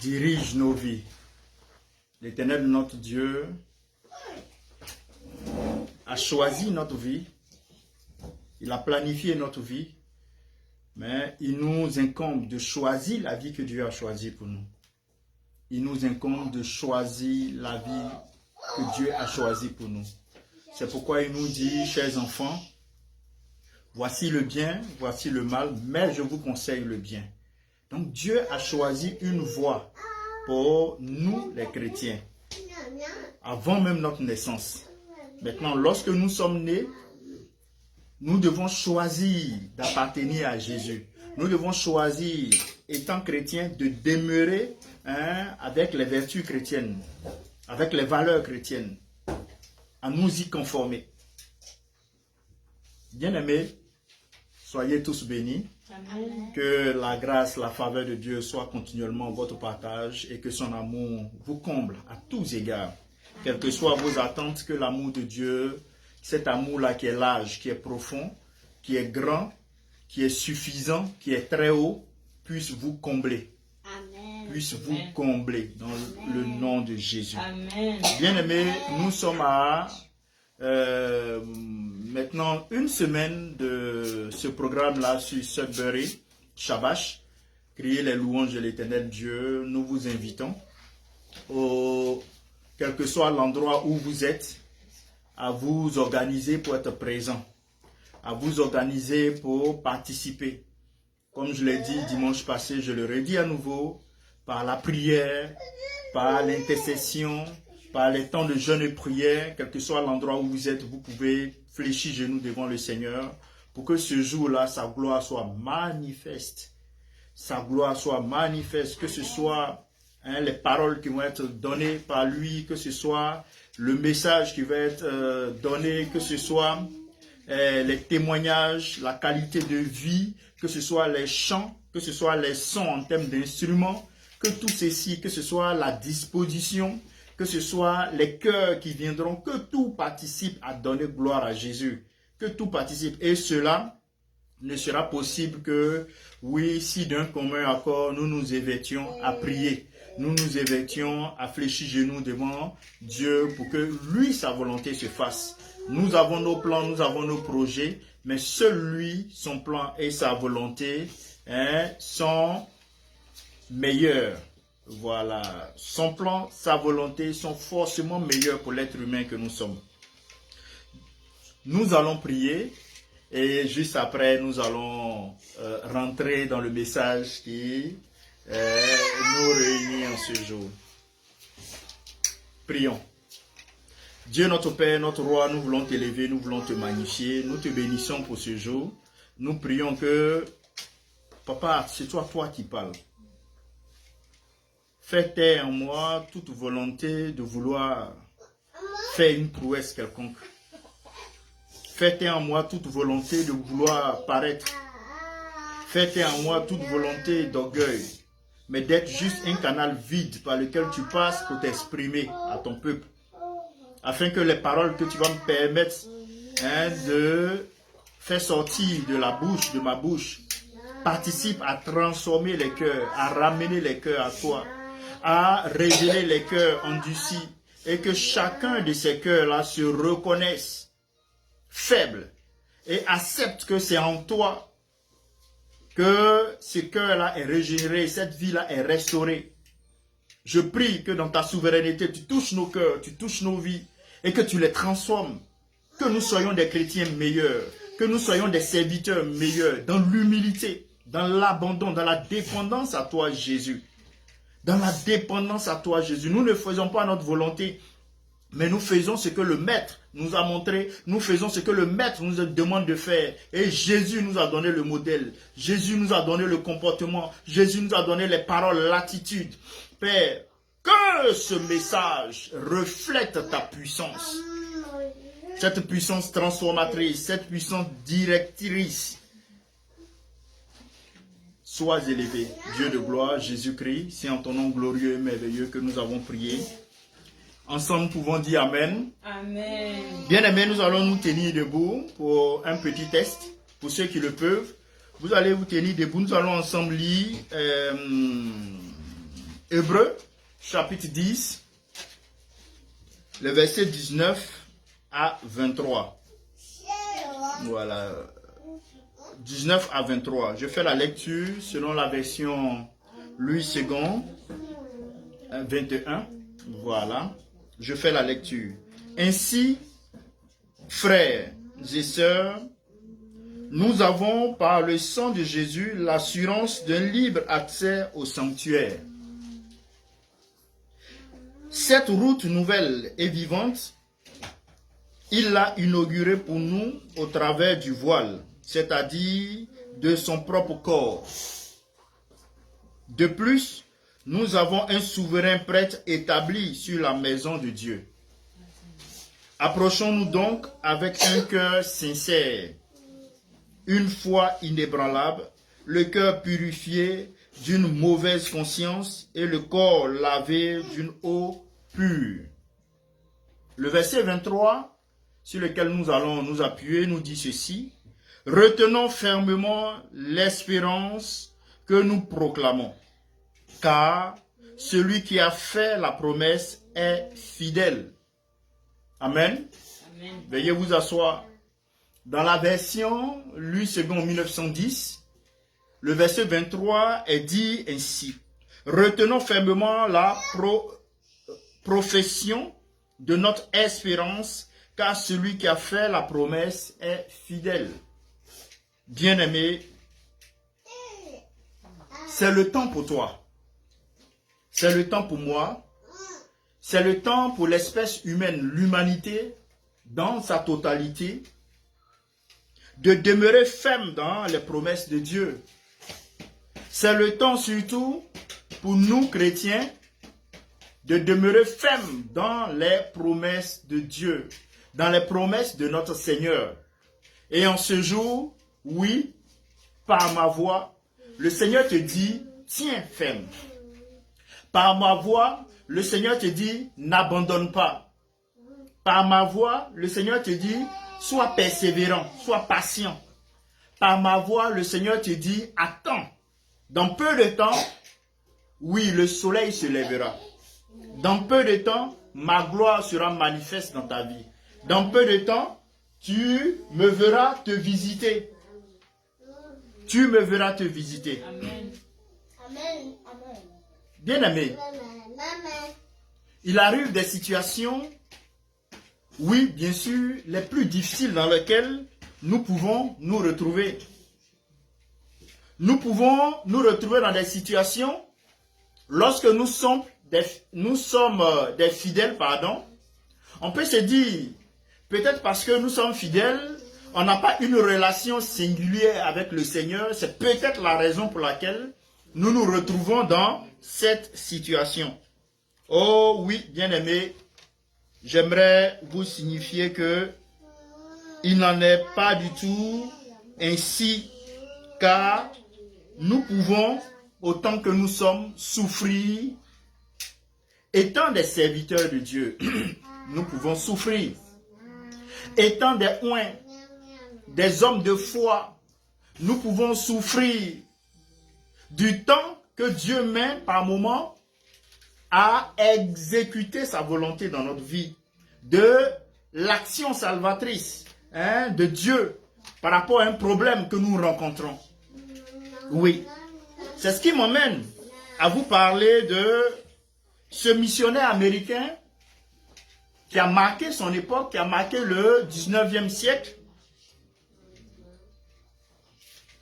dirige nos vies. L'Éternel, notre Dieu, a choisi notre vie. Il a planifié notre vie. Mais il nous incombe de choisir la vie que Dieu a choisie pour nous. Il nous incombe de choisir la vie que Dieu a choisie pour nous. C'est pourquoi il nous dit, chers enfants, voici le bien, voici le mal, mais je vous conseille le bien. Donc Dieu a choisi une voie pour nous les chrétiens, avant même notre naissance. Maintenant, lorsque nous sommes nés, nous devons choisir d'appartenir à Jésus. Nous devons choisir, étant chrétiens, de demeurer avec les vertus chrétiennes, avec les valeurs chrétiennes, à nous y conformer. Bien-aimés, soyez tous bénis. Amen. Que la grâce, la faveur de Dieu soit continuellement votre partage et que son amour vous comble à tous égards. Quelles que soient vos attentes, que l'amour de Dieu, cet amour-là qui est large, qui est profond, qui est grand, qui est suffisant, qui est très haut, puisse vous combler. Amen. Puisse vous combler dans le nom de Jésus. Amen. Bien-aimés, nous sommes à maintenant une semaine de ce programme-là sur Sudbury, Shabash, crier les louanges de l'Éternel Dieu. Nous vous invitons, quel que soit l'endroit où vous êtes, à vous organiser pour être présent, à vous organiser pour participer. Comme je l'ai dit dimanche passé, je le redis à nouveau, par la prière, par l'intercession, par les temps de jeûne et prière, quel que soit l'endroit où vous êtes, vous pouvez fléchir genoux devant le Seigneur pour que ce jour-là, sa gloire soit manifeste. Sa gloire soit manifeste, que ce soit les paroles qui vont être données par lui, que ce soit le message qui va être donné, que ce soit les témoignages, la qualité de vie, que ce soit les chants, que ce soit les sons en termes d'instruments, que tout ceci, que ce soit la disposition, que ce soit les cœurs qui viendront, que tout participe à donner gloire à Jésus, que tout participe. Et cela ne sera possible que, oui, si d'un commun accord, nous nous évertions à prier, nous nous évertions à fléchir genoux devant Dieu pour que lui, sa volonté se fasse. Nous avons nos plans, nous avons nos projets, mais seul lui, son plan et sa volonté sont meilleurs. Voilà, son plan, sa volonté sont forcément meilleurs pour l'être humain que nous sommes. Nous allons prier et juste après, nous allons rentrer dans le message qui nous réunit en ce jour. Prions. Dieu notre Père, notre Roi, nous voulons t'élever, nous voulons te magnifier, nous te bénissons pour ce jour. Nous prions que, Papa, c'est toi qui parles. Fais taire en moi toute volonté de vouloir faire une prouesse quelconque. Fais taire en moi toute volonté de vouloir paraître. Fais taire en moi toute volonté d'orgueil, mais d'être juste un canal vide par lequel tu passes pour t'exprimer à ton peuple. Afin que les paroles que tu vas me permettre de faire sortir de la bouche, de ma bouche, participent à transformer les cœurs, à ramener les cœurs à toi, à révéler les cœurs endurcis, et que chacun de ces cœurs-là se reconnaisse faible et accepte que c'est en toi que ce cœur-là est régénéré, cette vie-là est restaurée. Je prie que dans ta souveraineté, tu touches nos cœurs, tu touches nos vies, et que tu les transformes, que nous soyons des chrétiens meilleurs, que nous soyons des serviteurs meilleurs, dans l'humilité, dans l'abandon, dans la dépendance à toi, Jésus. Dans la dépendance à toi, Jésus. Nous ne faisons pas notre volonté, mais nous faisons ce que le Maître nous a montré, nous faisons ce que le Maître nous demande de faire. Et Jésus nous a donné le modèle, Jésus nous a donné le comportement, Jésus nous a donné les paroles, l'attitude. Père, que ce message reflète ta puissance. Cette puissance transformatrice, cette puissance directrice. Sois élevé, Dieu de gloire, Jésus-Christ. C'est en ton nom glorieux et merveilleux que nous avons prié. Ensemble, nous pouvons dire Amen. Amen. Bien-aimés, nous allons nous tenir debout pour un petit test. Pour ceux qui le peuvent, vous allez vous tenir debout. Nous allons ensemble lire Hébreux, chapitre 10, le verset 19 à 23. Voilà. 19 à 23. Je fais la lecture selon la version Louis II, 21. Voilà. Je fais la lecture. Ainsi, frères et sœurs, nous avons par le sang de Jésus l'assurance d'un libre accès au sanctuaire. Cette route nouvelle et vivante, il l'a inaugurée pour nous au travers du voile, c'est-à-dire de son propre corps. De plus, nous avons un souverain prêtre établi sur la maison de Dieu. Approchons-nous donc avec un cœur sincère, une foi inébranlable, le cœur purifié d'une mauvaise conscience et le corps lavé d'une eau pure. Le verset 23, sur lequel nous allons nous appuyer, nous dit ceci. Retenons fermement l'espérance que nous proclamons, car celui qui a fait la promesse est fidèle. Amen. Amen. Veuillez vous asseoir. Dans la version Louis II 1910, le verset 23 est dit ainsi. Retenons fermement la profession de notre espérance, car celui qui a fait la promesse est fidèle. Bien-aimé, c'est le temps pour toi. C'est le temps pour moi. C'est le temps pour l'espèce humaine, l'humanité, dans sa totalité, de demeurer ferme dans les promesses de Dieu. C'est le temps surtout pour nous, chrétiens, de demeurer ferme dans les promesses de Dieu, dans les promesses de notre Seigneur. Et en ce jour, oui, par ma voix, le Seigneur te dit, tiens ferme. Par ma voix, le Seigneur te dit, n'abandonne pas. Par ma voix, le Seigneur te dit, sois persévérant, sois patient. Par ma voix, le Seigneur te dit, attends. Dans peu de temps, oui, le soleil se lèvera. Dans peu de temps, ma gloire sera manifeste dans ta vie. Dans peu de temps, tu me verras te visiter. Tu me verras te visiter. Amen. Amen. Amen. Bien-aimé, Amen. il arrive des situations oui, bien sûr, les plus difficiles dans lesquels nous pouvons nous retrouver. Nous pouvons nous retrouver dans des situations lorsque nous sommes des fidèles, pardon. On peut se dire, peut-être parce que nous sommes fidèles, on n'a pas une relation singulière avec le Seigneur. C'est peut-être la raison pour laquelle nous nous retrouvons dans cette situation. Oh oui, bien-aimés, j'aimerais vous signifier que il n'en est pas du tout ainsi, car nous pouvons, autant que nous sommes, souffrir. Étant des serviteurs de Dieu, nous pouvons souffrir. Étant des oints, des hommes de foi, nous pouvons souffrir du temps que Dieu met par moment à exécuter sa volonté dans notre vie, de l'action salvatrice de Dieu par rapport à un problème que nous rencontrons. Oui, c'est ce qui m'amène à vous parler de ce missionnaire américain qui a marqué son époque, qui a marqué le 19e siècle.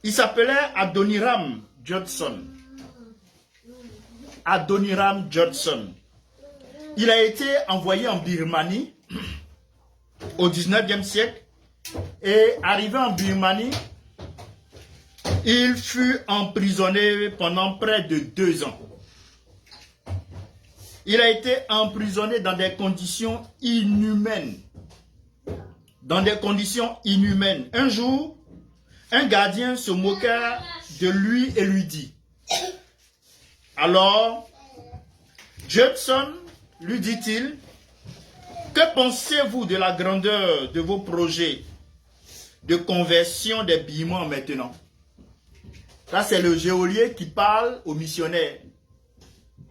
Il s'appelait Adoniram Judson. Adoniram Judson. Il a été envoyé en Birmanie au 19e siècle et arrivé en Birmanie, il fut emprisonné pendant près de 2 ans. Il a été emprisonné dans des conditions inhumaines. Dans des conditions inhumaines. Un jour, un gardien se moqua de lui et lui dit, alors, Judson, lui dit-il, que pensez-vous de la grandeur de vos projets de conversion des Birmans maintenant? Là, c'est le geôlier qui parle aux missionnaires.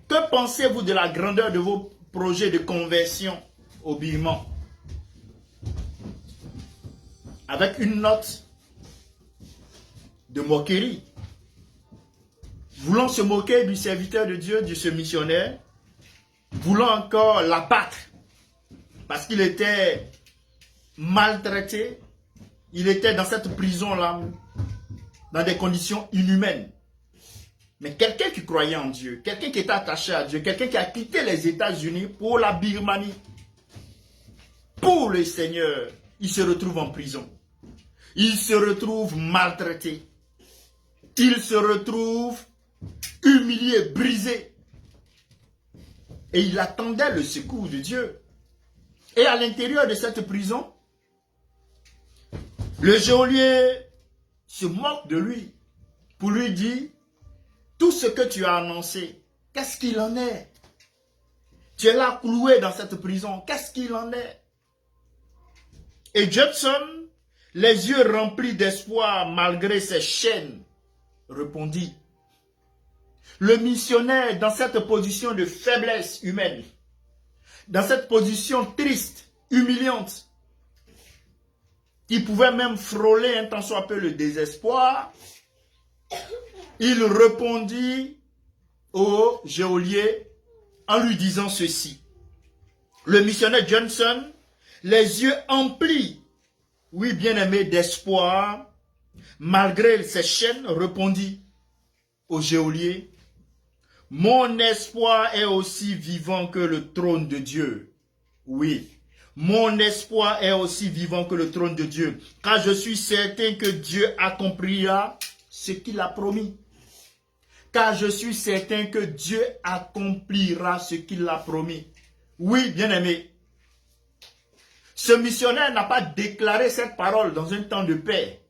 Que pensez-vous de la grandeur de vos projets de conversion aux Birmans? Avec une note de moquerie. Voulant se moquer du serviteur de Dieu, de ce missionnaire, voulant encore l'abattre, parce qu'il était maltraité, il était dans cette prison-là, dans des conditions inhumaines. Mais quelqu'un qui croyait en Dieu, quelqu'un qui était attaché à Dieu, quelqu'un qui a quitté les États-Unis pour la Birmanie, pour le Seigneur, il se retrouve en prison. Il se retrouve maltraité. Il se retrouve humilié, brisé. Et il attendait le secours de Dieu. Et à l'intérieur de cette prison, le geôlier se moque de lui pour lui dire, tout ce que tu as annoncé, qu'est-ce qu'il en est? Tu es là cloué dans cette prison, qu'est-ce qu'il en est? Et Judson, les yeux remplis d'espoir malgré ses chaînes, répondit, le missionnaire dans cette position de faiblesse humaine, dans cette position triste, humiliante, qui pouvait même frôler un tant soit peu le désespoir, il répondit au geôlier en lui disant ceci. Le missionnaire Johnson, les yeux emplis, oui bien-aimé, d'espoir, malgré ses chaînes, répondit au geôlier, mon espoir est aussi vivant que le trône de Dieu. Oui, mon espoir est aussi vivant que le trône de Dieu, car je suis certain que Dieu accomplira ce qu'il a promis. Car je suis certain que Dieu accomplira ce qu'il a promis. Oui, bien-aimé. Ce missionnaire n'a pas déclaré cette parole dans un temps de paix.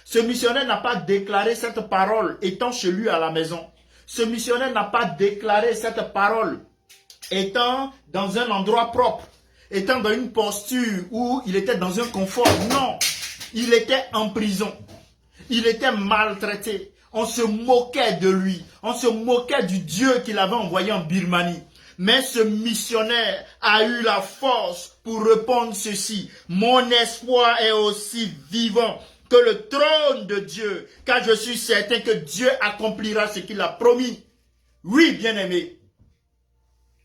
Ce missionnaire n'a pas déclaré cette parole étant chez lui à la maison. Ce missionnaire n'a pas déclaré cette parole étant dans un endroit propre, étant dans une posture où il était dans un confort. Non, il était en prison. Il était maltraité. On se moquait de lui. On se moquait du Dieu qu'il avait envoyé en Birmanie. Mais ce missionnaire a eu la force pour répondre ceci. Mon espoir est aussi vivant que le trône de Dieu, car je suis certain que Dieu accomplira ce qu'il a promis. Oui, bien-aimé,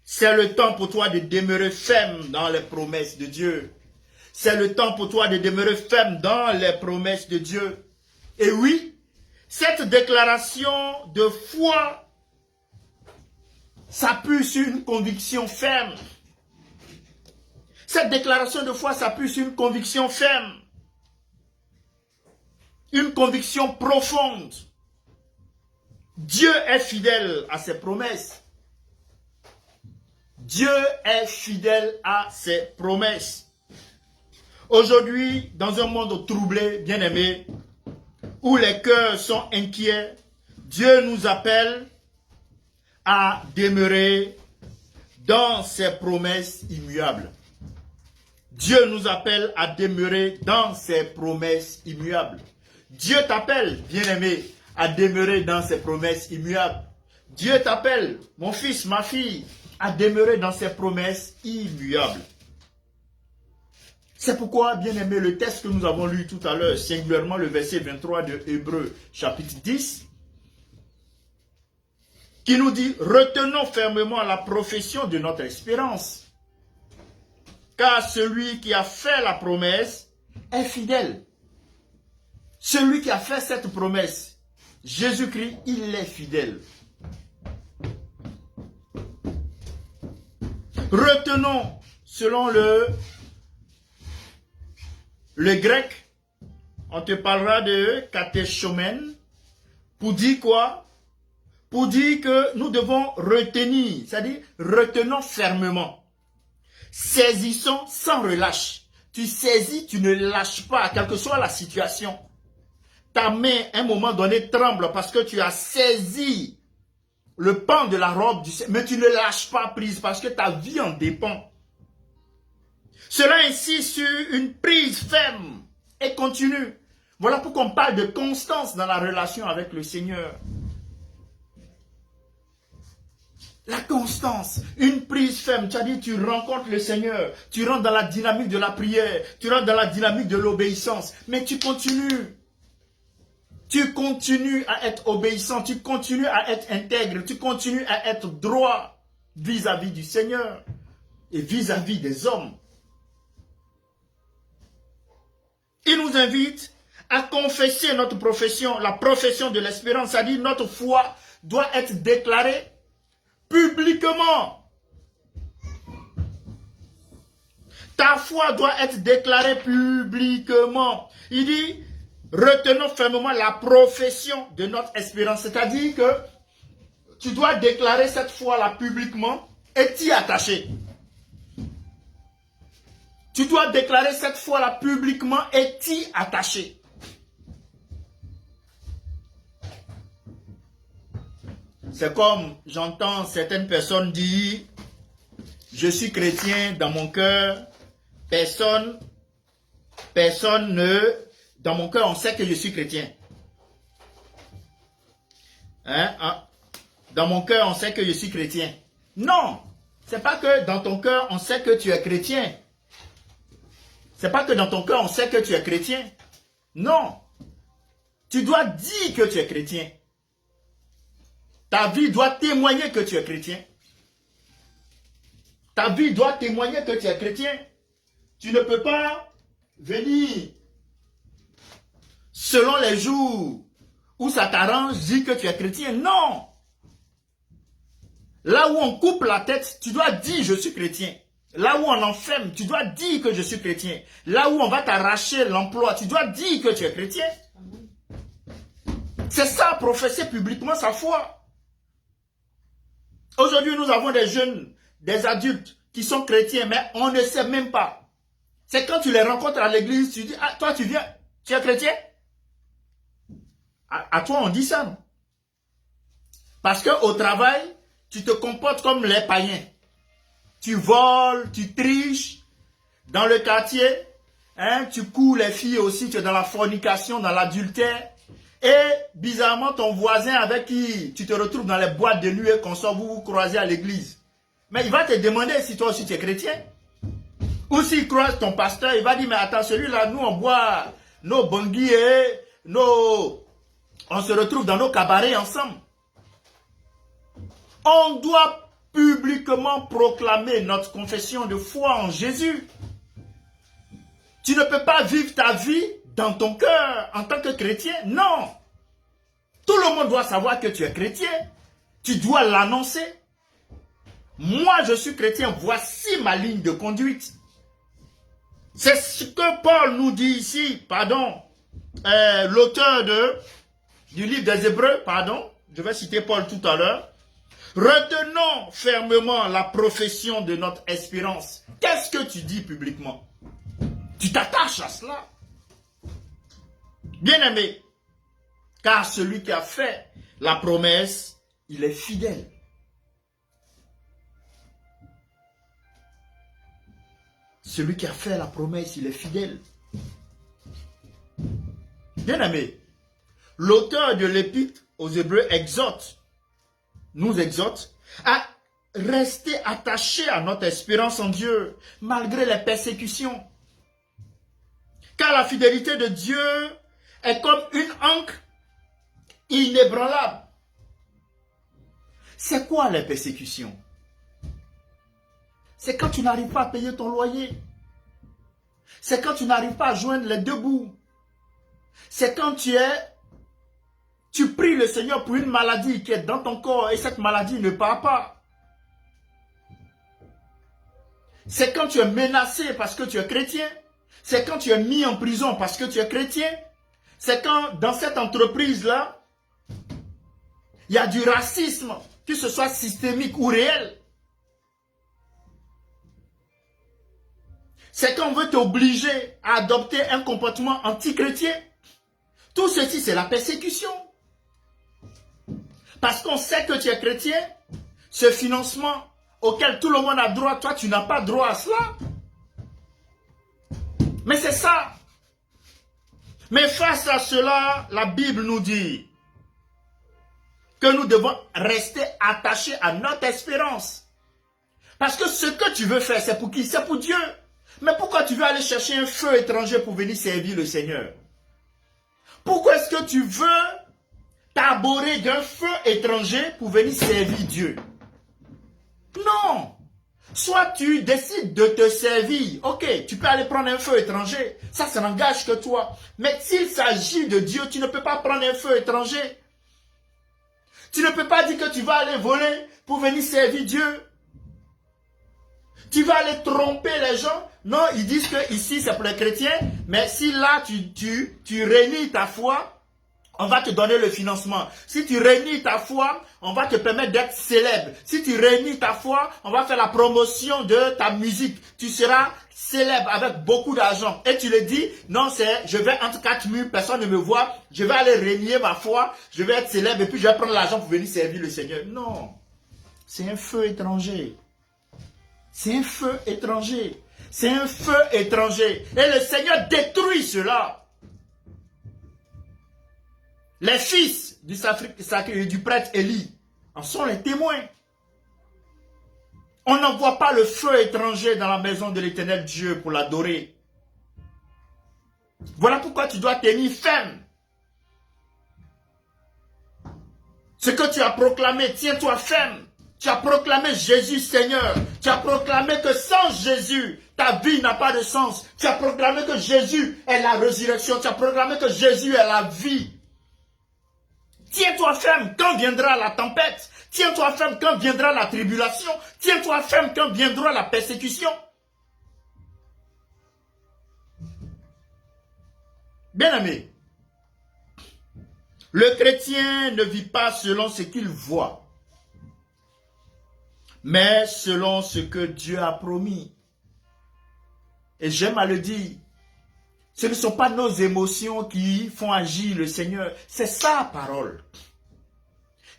c'est le temps pour toi de demeurer ferme dans les promesses de Dieu. C'est le temps pour toi de demeurer ferme dans les promesses de Dieu. Et oui, cette déclaration de foi s'appuie sur une conviction ferme. Cette déclaration de foi s'appuie sur une conviction ferme. Une conviction profonde. Dieu est fidèle à ses promesses. Dieu est fidèle à ses promesses. Aujourd'hui, dans un monde troublé, bien-aimé, où les cœurs sont inquiets, Dieu nous appelle à demeurer dans ses promesses immuables. Dieu nous appelle à demeurer dans ses promesses immuables. Dieu t'appelle, bien-aimé, à demeurer dans ses promesses immuables. Dieu t'appelle, mon fils, ma fille, à demeurer dans ses promesses immuables. C'est pourquoi, bien-aimé, le texte que nous avons lu tout à l'heure, singulièrement le verset 23 de Hébreux, chapitre 10, qui nous dit « Retenons fermement la profession de notre espérance, car celui qui a fait la promesse est fidèle. » Celui qui a fait cette promesse, Jésus-Christ, il est fidèle. Retenons, selon le grec, on te parlera de catéchomène, pour dire quoi? Pour dire que nous devons retenir, c'est-à-dire retenons fermement. Saisissons sans relâche. Tu saisis, tu ne lâches pas, quelle que soit la situation. Ta main, à un moment donné, tremble parce que tu as saisi le pan de la robe du Seigneur, mais tu ne lâches pas prise parce que ta vie en dépend. Cela insiste sur une prise ferme et continue. Voilà pourquoi on parle de constance dans la relation avec le Seigneur. La constance, une prise ferme, tu as dit tu rencontres le Seigneur, tu rentres dans la dynamique de la prière, tu rentres dans la dynamique de l'obéissance, mais tu continues. Tu continues à être obéissant, tu continues à être intègre, tu continues à être droit vis-à-vis du Seigneur et vis-à-vis des hommes. Il nous invite à confesser notre profession, la profession de l'espérance, c'est-à-dire notre foi doit être déclarée publiquement. Ta foi doit être déclarée publiquement. Il dit, retenons fermement la profession de notre espérance. C'est-à-dire que tu dois déclarer cette foi-là publiquement et t'y attacher. Tu dois déclarer cette foi-là publiquement et t'y attacher. C'est comme j'entends certaines personnes dire, je suis chrétien dans mon cœur, personne ne... Dans mon cœur, on sait que je suis chrétien. Dans mon cœur, on sait que je suis chrétien. Non, c'est pas que dans ton cœur, on sait que tu es chrétien. C'est pas que dans ton cœur, on sait que tu es chrétien. Non. Tu dois dire que tu es chrétien. Ta vie doit témoigner que tu es chrétien. Ta vie doit témoigner que tu es chrétien. Tu ne peux pas venir selon les jours où ça t'arrange, dire que tu es chrétien. Non. Là où on coupe la tête, tu dois dire je suis chrétien. Là où on enferme, tu dois dire que je suis chrétien. Là où on va t'arracher l'emploi, tu dois dire que tu es chrétien. C'est ça, professer publiquement sa foi. Aujourd'hui, nous avons des jeunes, des adultes qui sont chrétiens, mais on ne sait même pas. C'est quand tu les rencontres à l'église, tu dis, ah, toi tu viens, tu es chrétien? À toi on dit ça, non? Parce qu'au travail, tu te comportes comme les païens. Tu voles, tu triches. Dans le quartier, tu couds les filles aussi, tu es dans la fornication, dans l'adultère. Et bizarrement, ton voisin avec qui tu te retrouves dans les boîtes de nuit et qu'on sort, vous vous croisez à l'église. Mais il va te demander si toi aussi tu es chrétien. Ou s'il croise ton pasteur, il va dire, mais attends, celui-là, nous on boit nos bangui et on se retrouve dans nos cabarets ensemble. On doit publiquement proclamer notre confession de foi en Jésus. Tu ne peux pas vivre ta vie dans ton cœur en tant que chrétien. Non. Tout le monde doit savoir que tu es chrétien. Tu dois l'annoncer. Moi, je suis chrétien. Voici ma ligne de conduite. C'est ce que Paul nous dit ici. Pardon. L'auteur du livre des Hébreux. Pardon. Je vais citer Paul tout à l'heure. Retenons fermement la profession de notre espérance. Qu'est-ce que tu dis publiquement? Tu t'attaches à cela. Bien-aimé, car celui qui a fait la promesse, il est fidèle. Celui qui a fait la promesse, il est fidèle. Bien-aimé, l'auteur de l'épître aux Hébreux nous exhorte à rester attachés à notre espérance en Dieu, malgré les persécutions. Car la fidélité de Dieu est comme une ancre inébranlable. C'est quoi les persécutions? C'est quand tu n'arrives pas à payer ton loyer. C'est quand tu n'arrives pas à joindre les deux bouts. C'est quand tu pries le Seigneur pour une maladie qui est dans ton corps et cette maladie ne part pas. C'est quand tu es menacé parce que tu es chrétien. C'est quand tu es mis en prison parce que tu es chrétien. C'est quand dans cette entreprise-là, il y a du racisme, que ce soit systémique ou réel. C'est quand on veut t'obliger à adopter un comportement anti-chrétien. Tout ceci, c'est la persécution. Parce qu'on sait que tu es chrétien, ce financement auquel tout le monde a droit, toi, tu n'as pas droit à cela. Mais c'est ça. Mais face à cela, la Bible nous dit que nous devons rester attachés à notre espérance. Parce que ce que tu veux faire, c'est pour qui? C'est pour Dieu. Mais pourquoi tu veux aller chercher un feu étranger pour venir servir le Seigneur? Pourquoi est-ce que tu veux t'arborer d'un feu étranger pour venir servir Dieu? Non. Soit tu décides de te servir. Ok, tu peux aller prendre un feu étranger. Ça n'engage que toi. Mais s'il s'agit de Dieu, tu ne peux pas prendre un feu étranger. Tu ne peux pas dire que tu vas aller voler pour venir servir Dieu. Tu vas aller tromper les gens. Non, ils disent que ici c'est pour les chrétiens. Mais si là tu réunis ta foi, on va te donner le financement. Si tu réunis ta foi, on va te permettre d'être célèbre. Si tu réunis ta foi, on va faire la promotion de ta musique. Tu seras célèbre avec beaucoup d'argent. Et tu le dis, non, je vais entre 4 murs, personne ne me voit. Je vais aller régner ma foi. Je vais être célèbre et puis je vais prendre l'argent pour venir servir le Seigneur. Non. C'est un feu étranger. C'est un feu étranger. C'est un feu étranger. Et le Seigneur détruit cela. Les fils du prêtre Élie en sont les témoins. On n'envoie pas le feu étranger dans la maison de l'Éternel Dieu pour l'adorer. Voilà pourquoi tu dois tenir ferme. Ce que tu as proclamé, tiens-toi ferme. Tu as proclamé Jésus Seigneur. Tu as proclamé que sans Jésus, ta vie n'a pas de sens. Tu as proclamé que Jésus est la résurrection. Tu as proclamé que Jésus est la vie. Tiens-toi ferme quand viendra la tempête. Tiens-toi ferme quand viendra la tribulation. Tiens-toi ferme quand viendra la persécution. Bien-aimé, le chrétien ne vit pas selon ce qu'il voit, mais selon ce que Dieu a promis. Et j'aime à le dire, ce ne sont pas nos émotions qui font agir le Seigneur, c'est sa parole.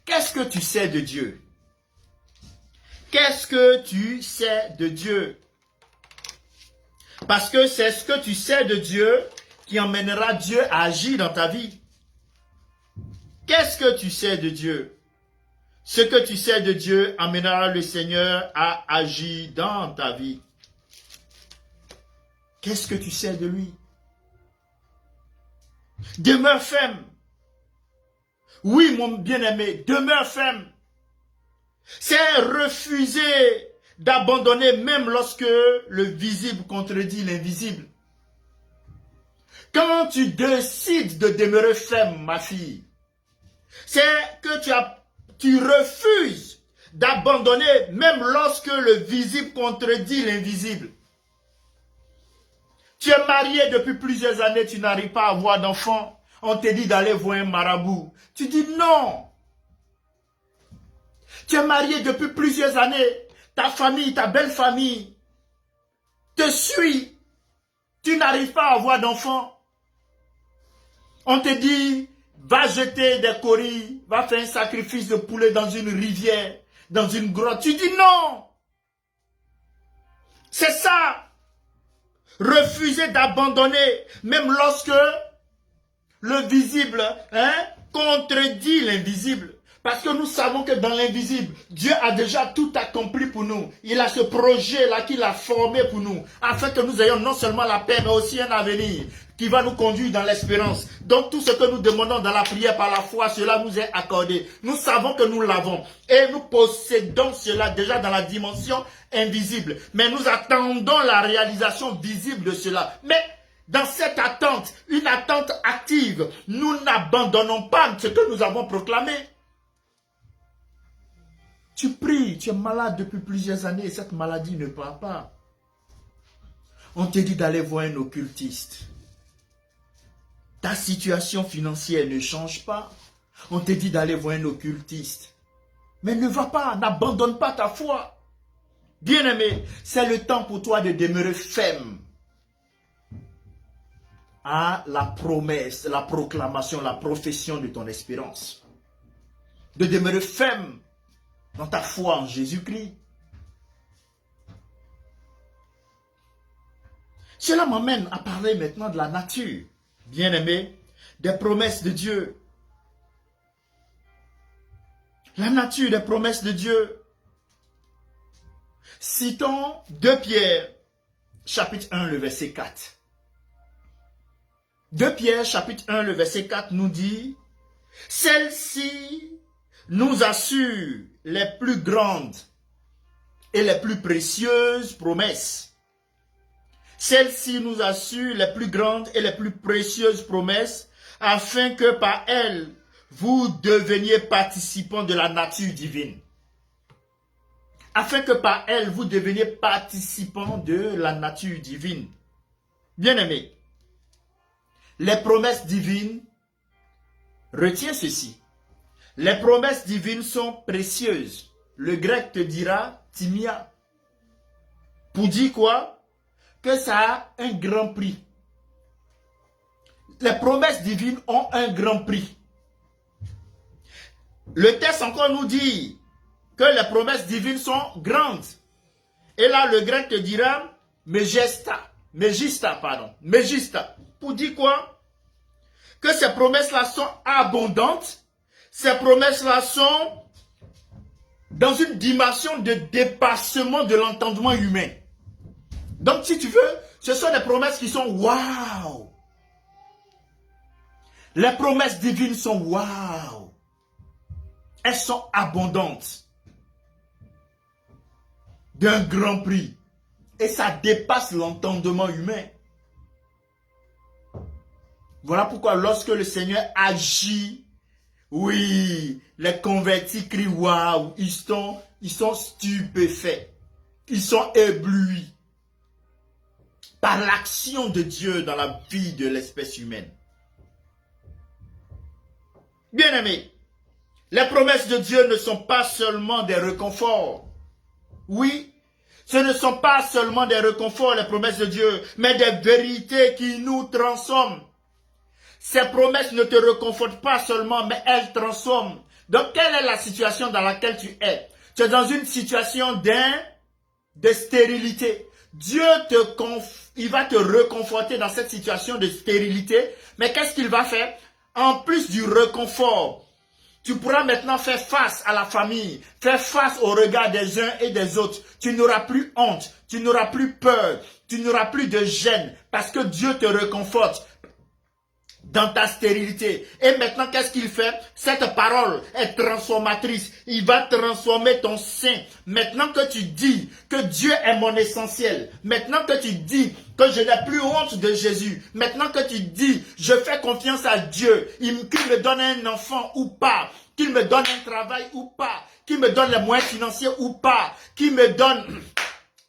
Qu'est-ce que tu sais de Dieu? Qu'est-ce que tu sais de Dieu? Parce que c'est ce que tu sais de Dieu qui emmènera Dieu à agir dans ta vie. Qu'est-ce que tu sais de Dieu? Ce que tu sais de Dieu emmènera le Seigneur à agir dans ta vie. Qu'est-ce que tu sais de lui? Demeure ferme. Oui, mon bien-aimé, demeure ferme. C'est refuser d'abandonner même lorsque le visible contredit l'invisible. Quand tu décides de demeurer ferme, ma fille, c'est que tu refuses d'abandonner même lorsque le visible contredit l'invisible. Tu es marié depuis plusieurs années, tu n'arrives pas à avoir d'enfant. On te dit d'aller voir un marabout. Tu dis non. Tu es marié depuis plusieurs années. Ta famille, ta belle famille te suit. Tu n'arrives pas à avoir d'enfant. On te dit, va jeter des coris, va faire un sacrifice de poulet dans une rivière, dans une grotte. Tu dis non. C'est ça. Refuser d'abandonner, même lorsque le visible contredit l'invisible. Parce que nous savons que dans l'invisible, Dieu a déjà tout accompli pour nous. Il a ce projet-là qu'il a formé pour nous, afin que nous ayons non seulement la paix, mais aussi un avenir qui va nous conduire dans l'espérance. Donc tout ce que nous demandons dans la prière par la foi, cela nous est accordé. Nous savons que nous l'avons. Et nous possédons cela déjà dans la dimension invisible. Mais nous attendons la réalisation visible de cela. Mais dans cette attente, une attente active, nous n'abandonnons pas ce que nous avons proclamé. Tu pries, tu es malade depuis plusieurs années et cette maladie ne part pas. On te dit d'aller voir un occultiste. Ta situation financière ne change pas. On te dit d'aller voir un occultiste. Mais ne va pas, n'abandonne pas ta foi. Bien-aimé, c'est le temps pour toi de demeurer ferme à la promesse, la proclamation, la profession de ton espérance. De demeurer ferme dans ta foi en Jésus-Christ. Cela m'amène à parler maintenant de la nature, bien-aimé, des promesses de Dieu. La nature des promesses de Dieu. Citons 2 Pierre, chapitre 1, le verset 4. 2 Pierre, chapitre 1, le verset 4 nous dit « Celle-ci nous assure les plus grandes et les plus précieuses promesses. Celle-ci nous assure les plus grandes et les plus précieuses promesses, afin que par elles, vous deveniez participants de la nature divine. » Afin que par elles, vous deveniez participants de la nature divine. Bien-aimés, les promesses divines, retiens ceci. Les promesses divines sont précieuses. Le grec te dira timia. Pour dire quoi? Que ça a un grand prix. Les promesses divines ont un grand prix. Le texte encore nous dit que les promesses divines sont grandes. Et là, le grec te dira megista. Pour dire quoi? Que ces promesses-là sont abondantes. Ces promesses-là sont dans une dimension de dépassement de l'entendement humain. Donc, si tu veux, ce sont des promesses qui sont waouh. Les promesses divines sont waouh. Elles sont abondantes. D'un grand prix. Et ça dépasse l'entendement humain. Voilà pourquoi lorsque le Seigneur agit, oui, les convertis crient waouh, ils sont stupéfaits, ils sont éblouis par l'action de Dieu dans la vie de l'espèce humaine. Bien-aimés, les promesses de Dieu ne sont pas seulement des réconforts. Oui, ce ne sont pas seulement des réconforts, les promesses de Dieu, mais des vérités qui nous transforment. Ces promesses ne te réconfortent pas seulement, mais elles transforment. Donc, quelle est la situation dans laquelle tu es? Tu es dans une situation de stérilité. Dieu il va te réconforter dans cette situation de stérilité. Mais qu'est-ce qu'il va faire? En plus du réconfort, tu pourras maintenant faire face à la famille, faire face au regard des uns et des autres. Tu n'auras plus honte, tu n'auras plus peur, tu n'auras plus de gêne, parce que Dieu te réconforte. dans ta stérilité. Et maintenant, qu'est-ce qu'il fait? Cette parole est transformatrice. Il va transformer ton sein. Maintenant que tu dis que Dieu est mon essentiel, maintenant que tu dis que je n'ai plus honte de Jésus, maintenant que tu dis je fais confiance à Dieu, qu'il me donne un enfant ou pas, qu'il me donne un travail ou pas, qu'il me donne les moyens financiers ou pas, qu'il me donne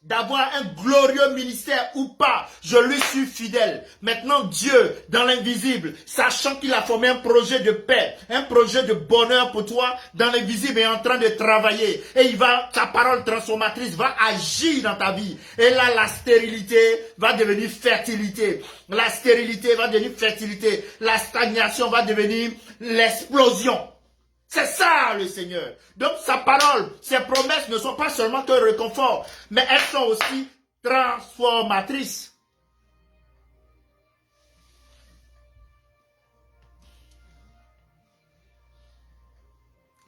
d'avoir un glorieux ministère ou pas, je lui suis fidèle. Maintenant, Dieu, dans l'invisible, sachant qu'il a formé un projet de paix, un projet de bonheur pour toi, dans l'invisible, est en train de travailler. Et ta parole transformatrice va agir dans ta vie. Et là, la stérilité va devenir fertilité. La stérilité va devenir fertilité. La stagnation va devenir l'explosion. C'est ça le Seigneur. Donc sa parole, ses promesses ne sont pas seulement que réconfort, mais elles sont aussi transformatrices.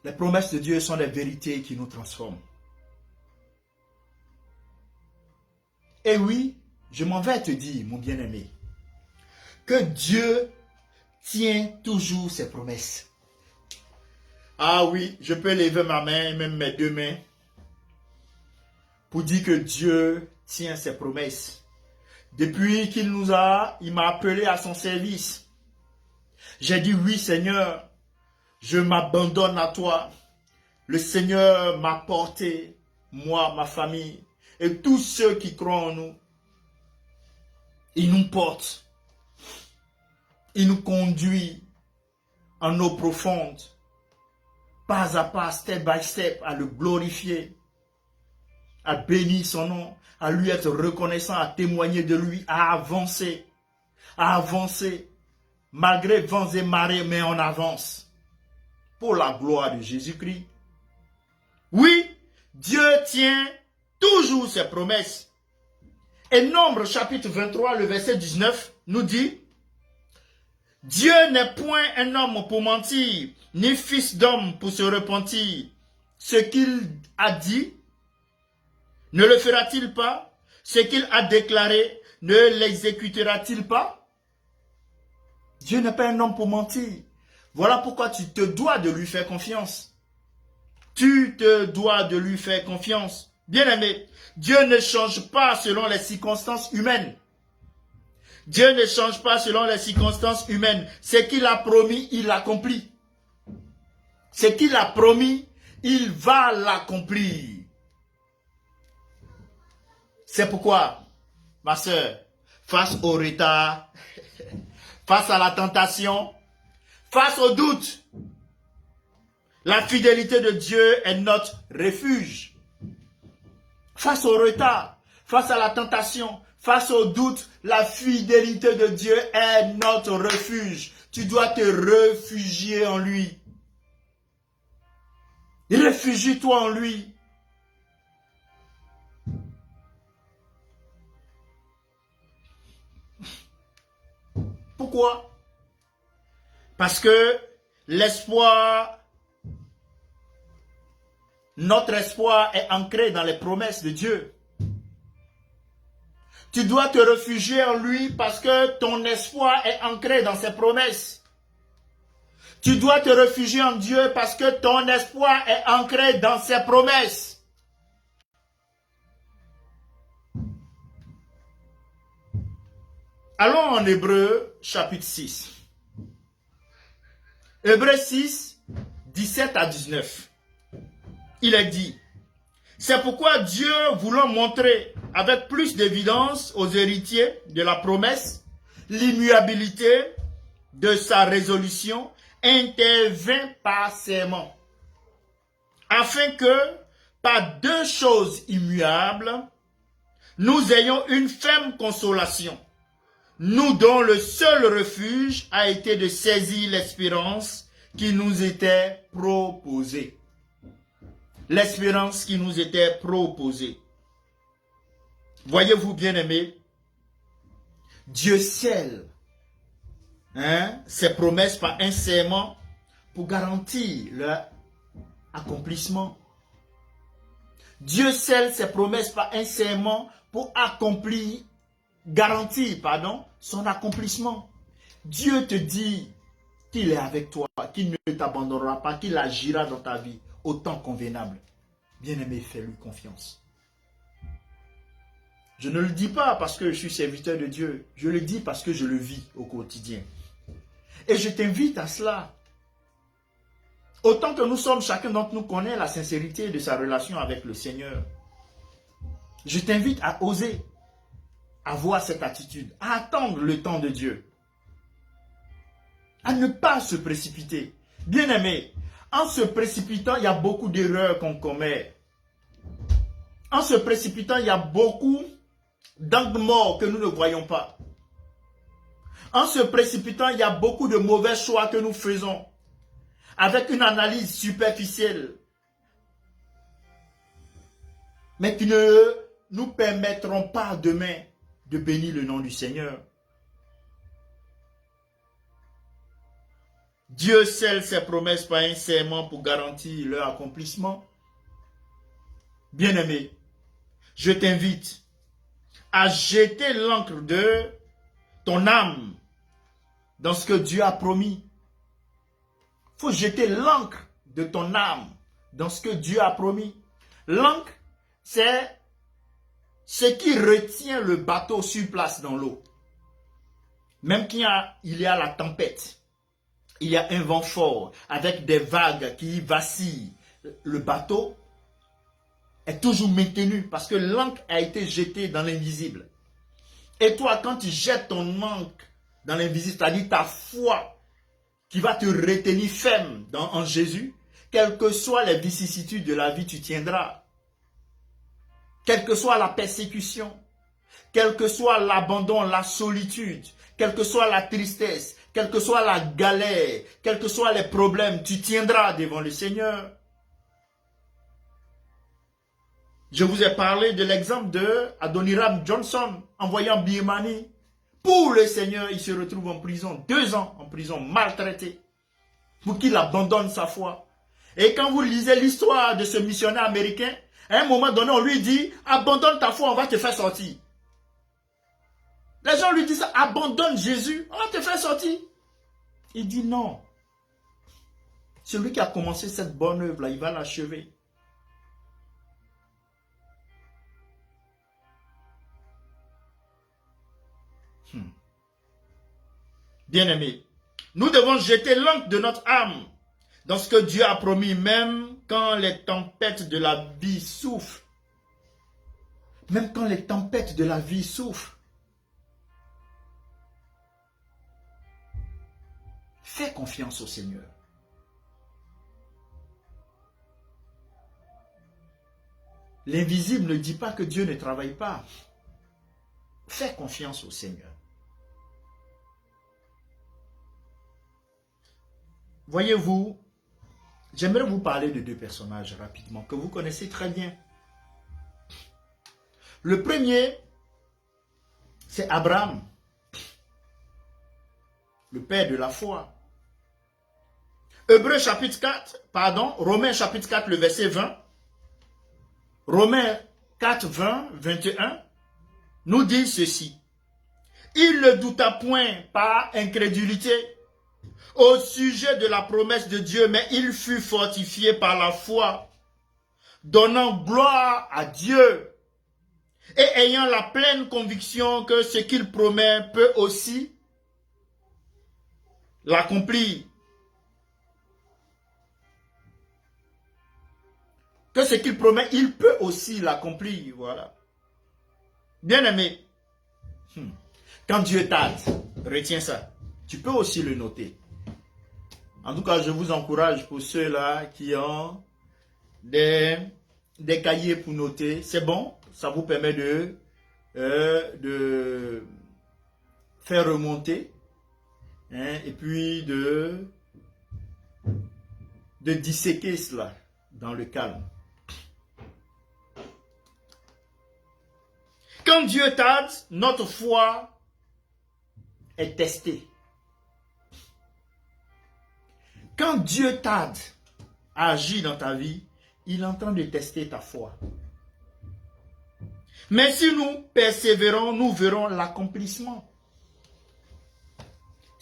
Les promesses de Dieu sont des vérités qui nous transforment. Et oui, je m'en vais te dire, mon bien-aimé, que Dieu tient toujours ses promesses. Ah oui, je peux lever ma main, même mes deux mains, pour dire que Dieu tient ses promesses. Depuis qu'il m'a appelé à son service, j'ai dit oui Seigneur, je m'abandonne à toi. Le Seigneur m'a porté, moi, ma famille, et tous ceux qui croient en nous. Il nous porte, il nous conduit en eau profonde, pas à pas, step by step, à le glorifier, à bénir son nom, à lui être reconnaissant, à témoigner de lui, à avancer, malgré vents et marées, mais on avance, pour la gloire de Jésus-Christ. Oui, Dieu tient toujours ses promesses. Et Nombre chapitre 23, le verset 19, nous dit, Dieu n'est point un homme pour mentir, ni fils d'homme pour se repentir. Ce qu'il a dit, ne le fera-t-il pas? Ce qu'il a déclaré, ne l'exécutera-t-il pas? Dieu n'est pas un homme pour mentir. Voilà pourquoi tu te dois de lui faire confiance. Tu te dois de lui faire confiance. Bien-aimé, Dieu ne change pas selon les circonstances humaines. Dieu ne change pas selon les circonstances humaines. Ce qu'il a promis, il l'accomplit. Ce qu'il a promis, il va l'accomplir. C'est pourquoi, ma soeur, face au retard, face à la tentation, face au doute, la fidélité de Dieu est notre refuge. Face au retard, face à la tentation, face au doute, la fidélité de Dieu est notre refuge. Tu dois te réfugier en lui. Réfugie-toi en lui. Pourquoi? Parce que l'espoir, notre espoir est ancré dans les promesses de Dieu. Tu dois te réfugier en lui parce que ton espoir est ancré dans ses promesses. Tu dois te réfugier en Dieu parce que ton espoir est ancré dans ses promesses. Allons en Hébreux chapitre 6. Hébreux 6, 17 à 19. Il est dit, c'est pourquoi Dieu, voulant montrer avec plus d'évidence aux héritiers de la promesse l'immuabilité de sa résolution, intervint par serment, afin que, par deux choses immuables, nous ayons une ferme consolation, nous dont le seul refuge a été de saisir l'espérance qui nous était proposée. L'espérance qui nous était proposée. Voyez-vous, bien-aimés, Dieu scelle ses promesses par un serment pour garantir leur accomplissement. Dieu scelle ses promesses par un serment pour garantir son accomplissement. Dieu te dit qu'il est avec toi, qu'il ne t'abandonnera pas, qu'il agira dans ta vie au temps convenable. Bien-aimé, fais-lui confiance. Je ne le dis pas parce que je suis serviteur de Dieu. Je le dis parce que je le vis au quotidien. Et je t'invite à cela. Autant que nous sommes, chacun d'entre nous connaît la sincérité de sa relation avec le Seigneur. Je t'invite à oser avoir cette attitude, à attendre le temps de Dieu. À ne pas se précipiter. Bien-aimé, en se précipitant, il y a beaucoup d'erreurs qu'on commet. En se précipitant, il y a beaucoup d'angles morts que nous ne voyons pas. En se précipitant, il y a beaucoup de mauvais choix que nous faisons. Avec une analyse superficielle. Mais qui ne nous permettront pas demain de bénir le nom du Seigneur. Dieu scelle ses promesses par un serment pour garantir leur accomplissement. Bien-aimé, je t'invite à jeter l'encre de ton âme dans ce que Dieu a promis. Il faut jeter l'encre de ton âme dans ce que Dieu a promis. L'encre, c'est ce qui retient le bateau sur place dans l'eau. Même qu'il y a la tempête, il y a un vent fort avec des vagues qui vacillent. Le bateau est toujours maintenu parce que l'encre a été jetée dans l'invisible. Et toi, quand tu jettes ton encre dans l'invisible, c'est-à-dire ta foi qui va te retenir ferme en Jésus, quelles que soient les vicissitudes de la vie, tu tiendras. Quelle que soit la persécution, quel que soit l'abandon, la solitude, quelle que soit la tristesse, quelle que soit la galère, quels que soient les problèmes, tu tiendras devant le Seigneur. Je vous ai parlé de l'exemple de Adoniram Johnson, envoyé en Birmanie. Pour le Seigneur, il se retrouve en prison, 2 ans en prison, maltraité, pour qu'il abandonne sa foi. Et quand vous lisez l'histoire de ce missionnaire américain, à un moment donné, on lui dit, abandonne ta foi, on va te faire sortir. Les gens lui disent, abandonne Jésus, on va te faire sortir. Il dit non. Celui qui a commencé cette bonne œuvre-là, il va l'achever. Bien-aimés, nous devons jeter l'encre de notre âme dans ce que Dieu a promis, même quand les tempêtes de la vie souffrent. Même quand les tempêtes de la vie souffrent. Fais confiance au Seigneur. L'invisible ne dit pas que Dieu ne travaille pas. Fais confiance au Seigneur. Voyez-vous, j'aimerais vous parler de 2 personnages rapidement que vous connaissez très bien. Le premier, c'est Abraham, le père de la foi. Romains chapitre 4, le verset 20. Romains 4, 20, 21 nous dit ceci. Il ne douta point par incrédulité au sujet de la promesse de Dieu, mais il fut fortifié par la foi, donnant gloire à Dieu et ayant la pleine conviction que ce qu'il promet peut aussi l'accomplir. Que ce qu'il promet, il peut aussi l'accomplir. Voilà. Bien-aimé, quand Dieu t'aide, retiens ça. Tu peux aussi le noter. En tout cas, je vous encourage pour ceux-là qui ont des cahiers pour noter. C'est bon, ça vous permet de faire remonter et puis de disséquer cela dans le calme. Quand Dieu t'aide, notre foi est testée. Quand Dieu t'aide à agir dans ta vie, il est en train de tester ta foi. Mais si nous persévérons, nous verrons l'accomplissement.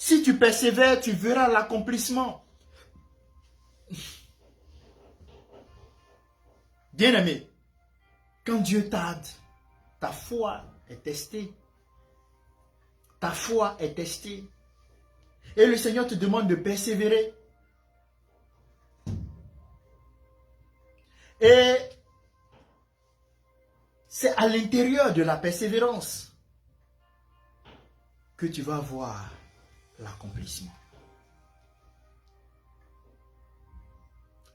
Si tu persévères, tu verras l'accomplissement. Bien-aimé, quand Dieu t'aide, ta foi est testée. Ta foi est testée. Et le Seigneur te demande de persévérer. Et c'est à l'intérieur de la persévérance que tu vas voir l'accomplissement.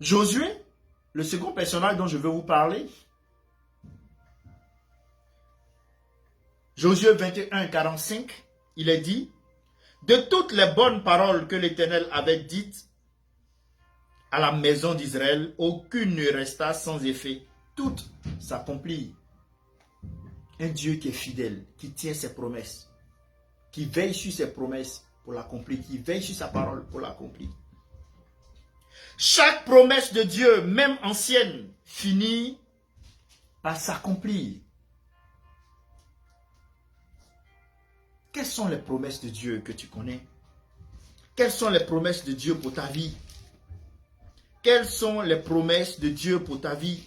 Josué, le second personnage dont je veux vous parler, Josué 21, 45, il est dit, de toutes les bonnes paroles que l'Éternel avait dites à la maison d'Israël, aucune ne resta sans effet. Toutes s'accomplirent. Un Dieu qui est fidèle, qui tient ses promesses, qui veille sur ses promesses pour l'accomplir, qui veille sur sa parole pour l'accomplir. Chaque promesse de Dieu, même ancienne, finit par s'accomplir. Quelles sont les promesses de Dieu que tu connais? Quelles sont les promesses de Dieu pour ta vie? Quelles sont les promesses de Dieu pour ta vie?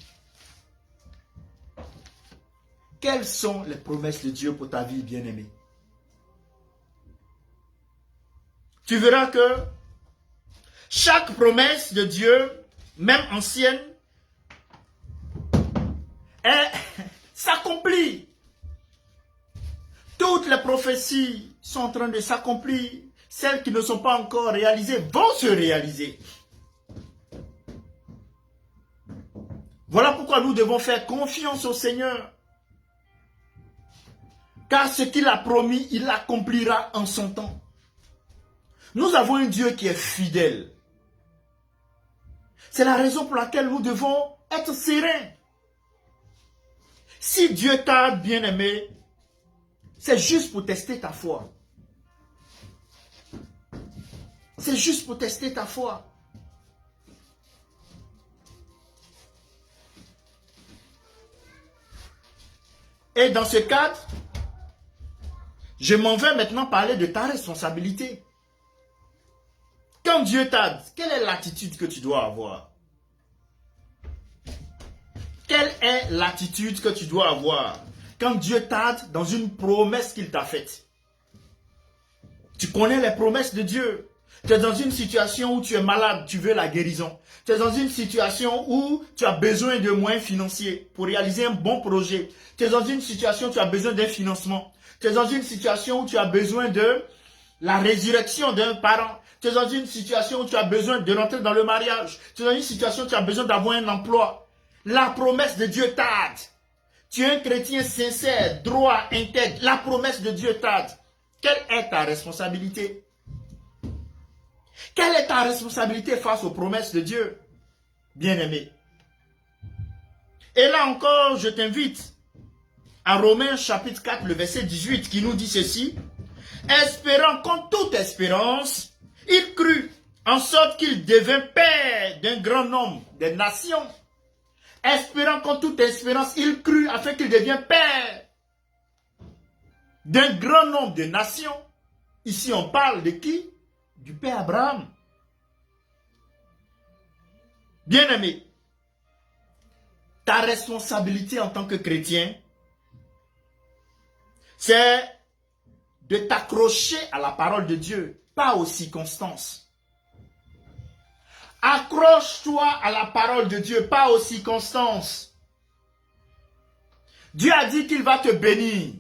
Quelles sont les promesses de Dieu pour ta vie, bien-aimé? Tu verras que chaque promesse de Dieu, même ancienne, s'accomplit. Toutes les prophéties sont en train de s'accomplir. Celles qui ne sont pas encore réalisées vont se réaliser. Voilà pourquoi nous devons faire confiance au Seigneur. Car ce qu'il a promis, il l'accomplira en son temps. Nous avons un Dieu qui est fidèle. C'est la raison pour laquelle nous devons être sereins. Si Dieu t'a bien aimé, c'est juste pour tester ta foi. C'est juste pour tester ta foi. Et dans ce cadre, je m'en vais maintenant parler de ta responsabilité. Quand Dieu t'aide, quelle est l'attitude que tu dois avoir? Quelle est l'attitude que tu dois avoir quand Dieu t'aide dans une promesse qu'il t'a faite? Tu connais les promesses de Dieu. Tu es dans une situation où tu es malade, tu veux la guérison. Tu es dans une situation où tu as besoin de moyens financiers pour réaliser un bon projet. Tu es dans une situation où tu as besoin d'un financement. Tu es dans une situation où tu as besoin de la résurrection d'un parent. Tu es dans une situation où tu as besoin de rentrer dans le mariage. Tu es dans une situation où tu as besoin d'avoir un emploi. La promesse de Dieu t'aide. Tu es un chrétien sincère, droit, intègre. La promesse de Dieu t'aide. Quelle est ta responsabilité? Quelle est ta responsabilité face aux promesses de Dieu, bien-aimé? Et là encore, je t'invite à Romains chapitre 4, le verset 18, qui nous dit ceci. Espérant contre toute espérance, il crut, en sorte qu'il devint père d'un grand nombre de nations. Espérant contre toute espérance, il crut afin qu'il devienne père d'un grand nombre de nations. Ici, on parle de qui? Du père Abraham. Bien-aimé, ta responsabilité en tant que chrétien, c'est de t'accrocher à la parole de Dieu, pas aux circonstances. Accroche-toi à la parole de Dieu, pas aux circonstances. Dieu a dit qu'il va te bénir.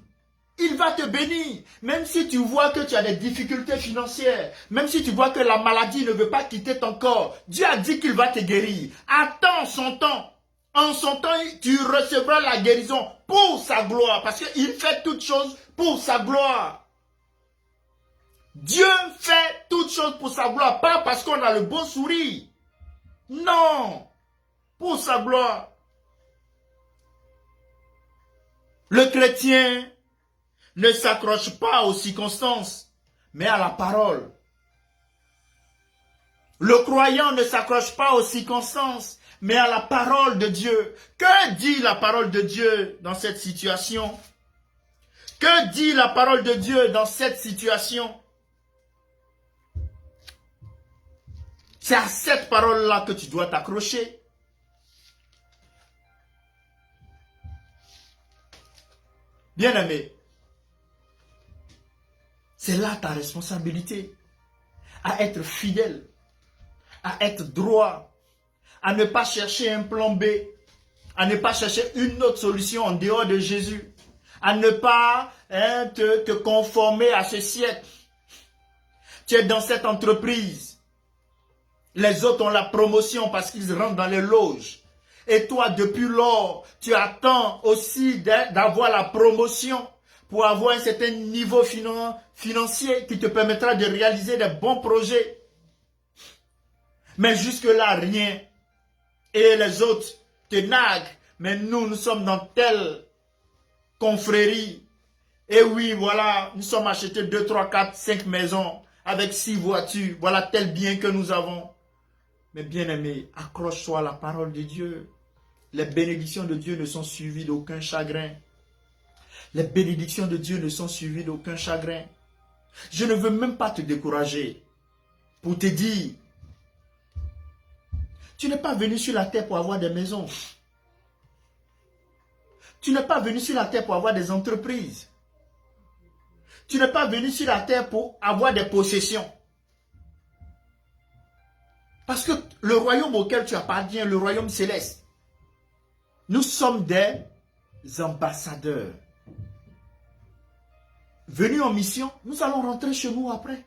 Il va te bénir. Même si tu vois que tu as des difficultés financières, même si tu vois que la maladie ne veut pas quitter ton corps, Dieu a dit qu'il va te guérir. Attends son temps. En son temps, tu recevras la guérison pour sa gloire. Parce qu'il fait toutes choses pour sa gloire. Dieu fait toutes choses pour sa gloire. Pas parce qu'on a le beau sourire. Non. Pour sa gloire. Le chrétien ne s'accroche pas aux circonstances, mais à la parole. Le croyant ne s'accroche pas aux circonstances, mais à la parole de Dieu. Que dit la parole de Dieu dans cette situation? Que dit la parole de Dieu dans cette situation? C'est à cette parole-là que tu dois t'accrocher. Bien-aimé, c'est là ta responsabilité, à être fidèle, à être droit, à ne pas chercher un plan B, à ne pas chercher une autre solution en dehors de Jésus, à ne pas te conformer à ce siècle. Tu es dans cette entreprise. Les autres ont la promotion parce qu'ils rentrent dans les loges. Et toi, depuis lors, tu attends aussi d'avoir la promotion pour avoir un certain niveau financier qui te permettra de réaliser des bons projets. Mais jusque-là, rien. Et les autres te naguent. Mais nous sommes dans telle confrérie. Et oui, voilà, nous sommes achetés 2, 3, 4, 5 maisons avec 6 voitures. Voilà tel bien que nous avons. Mais bien-aimé, accroche-toi à la parole de Dieu. Les bénédictions de Dieu ne sont suivies d'aucun chagrin. Les bénédictions de Dieu ne sont suivies d'aucun chagrin. Je ne veux même pas te décourager pour te dire, tu n'es pas venu sur la terre pour avoir des maisons. Tu n'es pas venu sur la terre pour avoir des entreprises. Tu n'es pas venu sur la terre pour avoir des possessions. Parce que le royaume auquel tu appartiens, le royaume céleste, nous sommes des ambassadeurs. Venus en mission, nous allons rentrer chez nous après.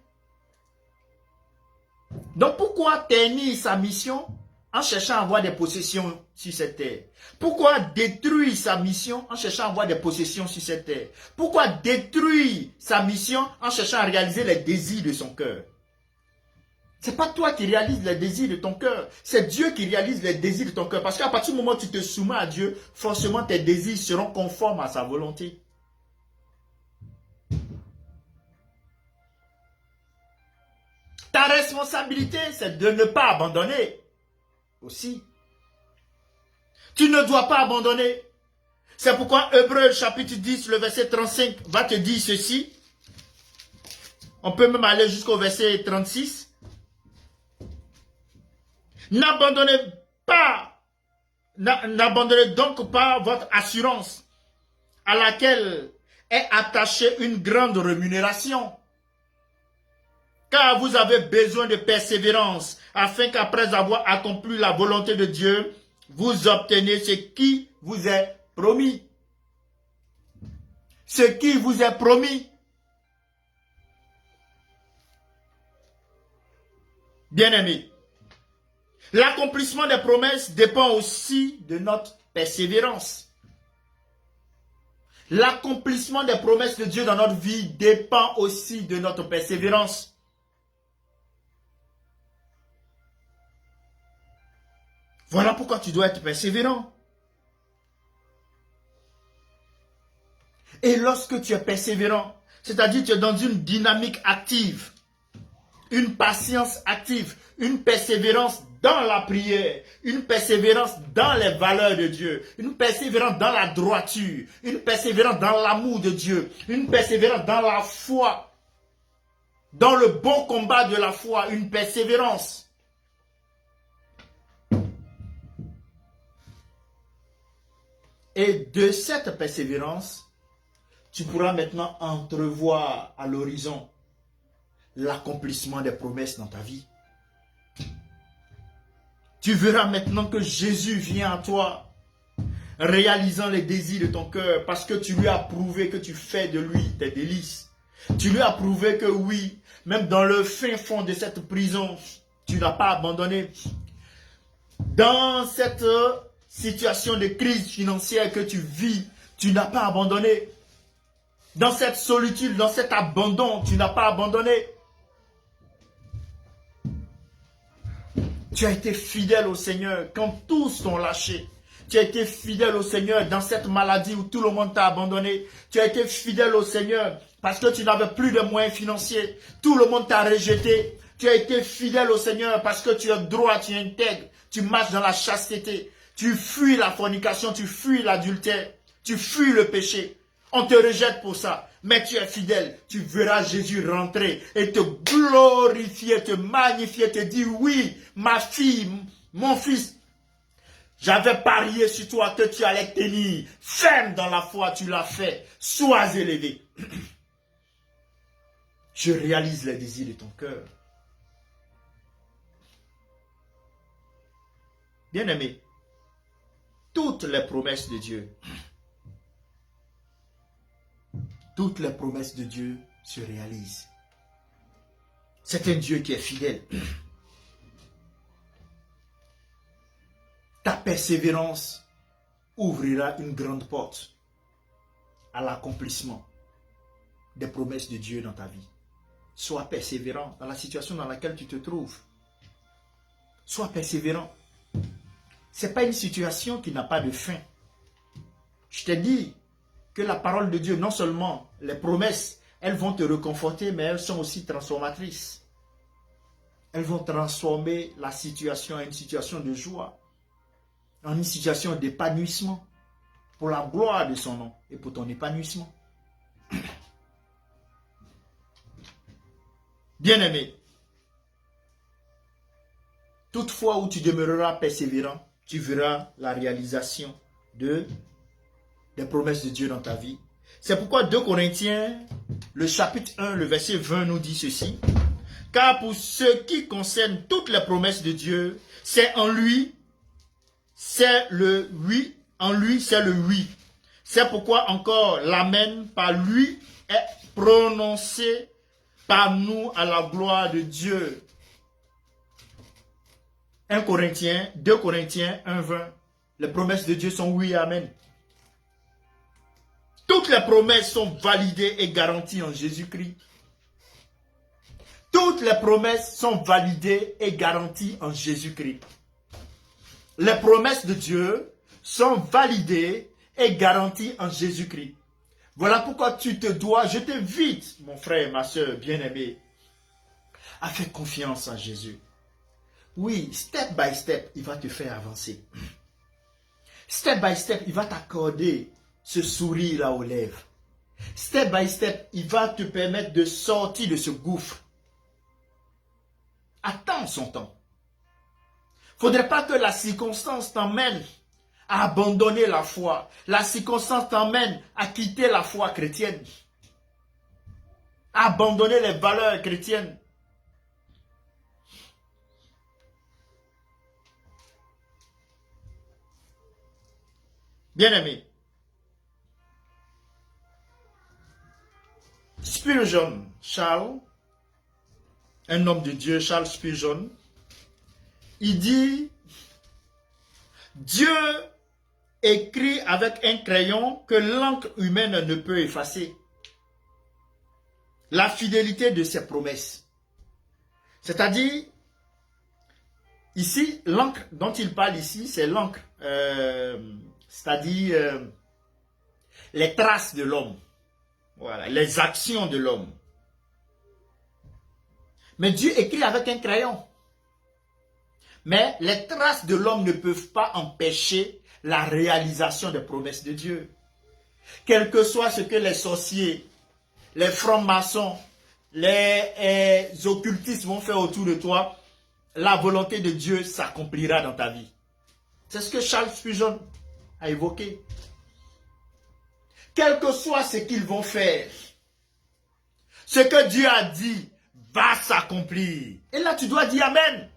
Donc pourquoi ternir sa mission en cherchant à avoir des possessions sur cette terre? Pourquoi détruire sa mission en cherchant à avoir des possessions sur cette terre? Pourquoi détruire sa mission en cherchant à réaliser les désirs de son cœur? Ce n'est pas toi qui réalises les désirs de ton cœur. C'est Dieu qui réalise les désirs de ton cœur. Parce qu'à partir du moment où tu te soumets à Dieu, forcément tes désirs seront conformes à sa volonté. Ta responsabilité, c'est de ne pas abandonner aussi. Tu ne dois pas abandonner. C'est pourquoi Hébreux chapitre 10, le verset 35 va te dire ceci. On peut même aller jusqu'au verset 36. N'abandonnez donc pas votre assurance à laquelle est attachée une grande rémunération. Car vous avez besoin de persévérance afin qu'après avoir accompli la volonté de Dieu, vous obtenez ce qui vous est promis. Ce qui vous est promis. Bien-aimés, l'accomplissement des promesses dépend aussi de notre persévérance. L'accomplissement des promesses de Dieu dans notre vie dépend aussi de notre persévérance. Voilà pourquoi tu dois être persévérant. Et lorsque tu es persévérant, c'est-à-dire tu es dans une dynamique active, une patience active, une persévérance dans la prière, une persévérance dans les valeurs de Dieu, une persévérance dans la droiture, une persévérance dans l'amour de Dieu, une persévérance dans la foi, dans le bon combat de la foi, une persévérance. Et de cette persévérance, tu pourras maintenant entrevoir à l'horizon l'accomplissement des promesses dans ta vie. Tu verras maintenant que Jésus vient à toi, réalisant les désirs de ton cœur, parce que tu lui as prouvé que tu fais de lui tes délices. Tu lui as prouvé que oui, même dans le fin fond de cette prison, tu n'as pas abandonné. Dans cette situation de crise financière que tu vis, tu n'as pas abandonné. Dans cette solitude, dans cet abandon, tu n'as pas abandonné. Tu as été fidèle au Seigneur quand tous t'ont lâché. Tu as été fidèle au Seigneur dans cette maladie où tout le monde t'a abandonné. Tu as été fidèle au Seigneur parce que tu n'avais plus de moyens financiers. Tout le monde t'a rejeté. Tu as été fidèle au Seigneur parce que tu es droit, tu es intègre. Tu marches dans la chasteté. Tu fuis la fornication, tu fuis l'adultère. Tu fuis le péché. On te rejette pour ça. Mais tu es fidèle. Tu verras Jésus rentrer et te glorifier, te magnifier, te dire oui, ma fille, mon fils, j'avais parié sur toi que tu allais tenir. Ferme dans la foi, tu l'as fait. Sois élevé. Je réalise les désirs de ton cœur. Bien-aimé, toutes les promesses de Dieu, toutes les promesses de Dieu se réalisent. C'est un Dieu qui est fidèle. Ta persévérance ouvrira une grande porte à l'accomplissement des promesses de Dieu dans ta vie. Sois persévérant dans la situation dans laquelle tu te trouves. Sois persévérant. Ce n'est pas une situation qui n'a pas de fin. Je t'ai dit que la parole de Dieu, non seulement les promesses, elles vont te réconforter, mais elles sont aussi transformatrices. Elles vont transformer la situation en une situation de joie, en une situation d'épanouissement, pour la gloire de son nom et pour ton épanouissement. Bien-aimé, toutefois où tu demeureras persévérant, tu verras la réalisation des promesses de Dieu dans ta vie. C'est pourquoi 2 Corinthiens, le chapitre 1, le verset 20 nous dit ceci. Car pour ce qui concerne toutes les promesses de Dieu, c'est en lui, c'est le oui, en lui c'est le oui. C'est pourquoi encore l'Amen par lui est prononcé par nous à la gloire de Dieu. 2 Corinthiens 1, 20. Les promesses de Dieu sont oui, Amen. Toutes les promesses sont validées et garanties en Jésus-Christ. Toutes les promesses sont validées et garanties en Jésus-Christ. Les promesses de Dieu sont validées et garanties en Jésus-Christ. Voilà pourquoi tu te dois, je t'invite, mon frère, ma soeur bien-aimée, à faire confiance en Jésus. Oui, step by step, il va te faire avancer. Step by step, il va t'accorder ce sourire aux lèvres. Step by step, il va te permettre de sortir de ce gouffre. Attends son temps. Il ne faudrait pas que la circonstance t'emmène à abandonner la foi. La circonstance t'emmène à quitter la foi chrétienne. À abandonner les valeurs chrétiennes. Bien-aimé, Spurgeon, Charles, un homme de Dieu, Charles Spurgeon, il dit, Dieu écrit avec un crayon que l'encre humaine ne peut effacer la fidélité de ses promesses. C'est-à-dire, ici, l'encre dont il parle ici, c'est l'encre, c'est-à-dire les traces de l'homme, voilà, les actions de l'homme. Mais Dieu écrit avec un crayon. Mais les traces de l'homme ne peuvent pas empêcher la réalisation des promesses de Dieu. Quel que soit ce que les sorciers, les francs-maçons, les occultistes vont faire autour de toi, la volonté de Dieu s'accomplira dans ta vie. C'est ce que Charles Spurgeon a évoqué. Quel que soit ce qu'ils vont faire, ce que Dieu a dit va s'accomplir. Et là, tu dois dire Amen.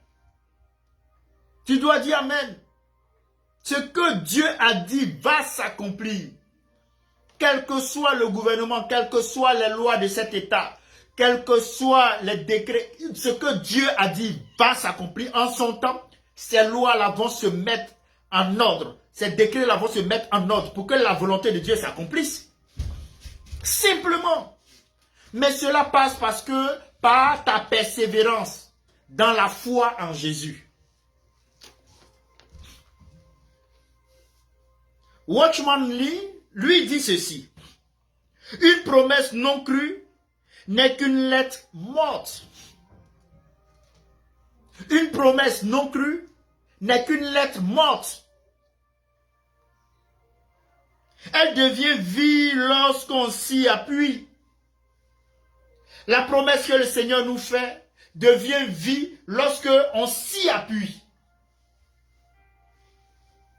Tu dois dire Amen. Ce que Dieu a dit va s'accomplir. Quel que soit le gouvernement, quelles que soient les lois de cet État, quels que soient les décrets, ce que Dieu a dit va s'accomplir. En son temps, ces lois-là vont se mettre en ordre. Ces décrets-là vont se mettre en ordre pour que la volonté de Dieu s'accomplisse. Simplement. Mais cela passe parce que par ta persévérance dans la foi en Jésus. Watchman Lee, lui dit ceci. Une promesse non crue n'est qu'une lettre morte. Une promesse non crue n'est qu'une lettre morte. Elle devient vie lorsqu'on s'y appuie. La promesse que le Seigneur nous fait devient vie lorsqu'on s'y appuie.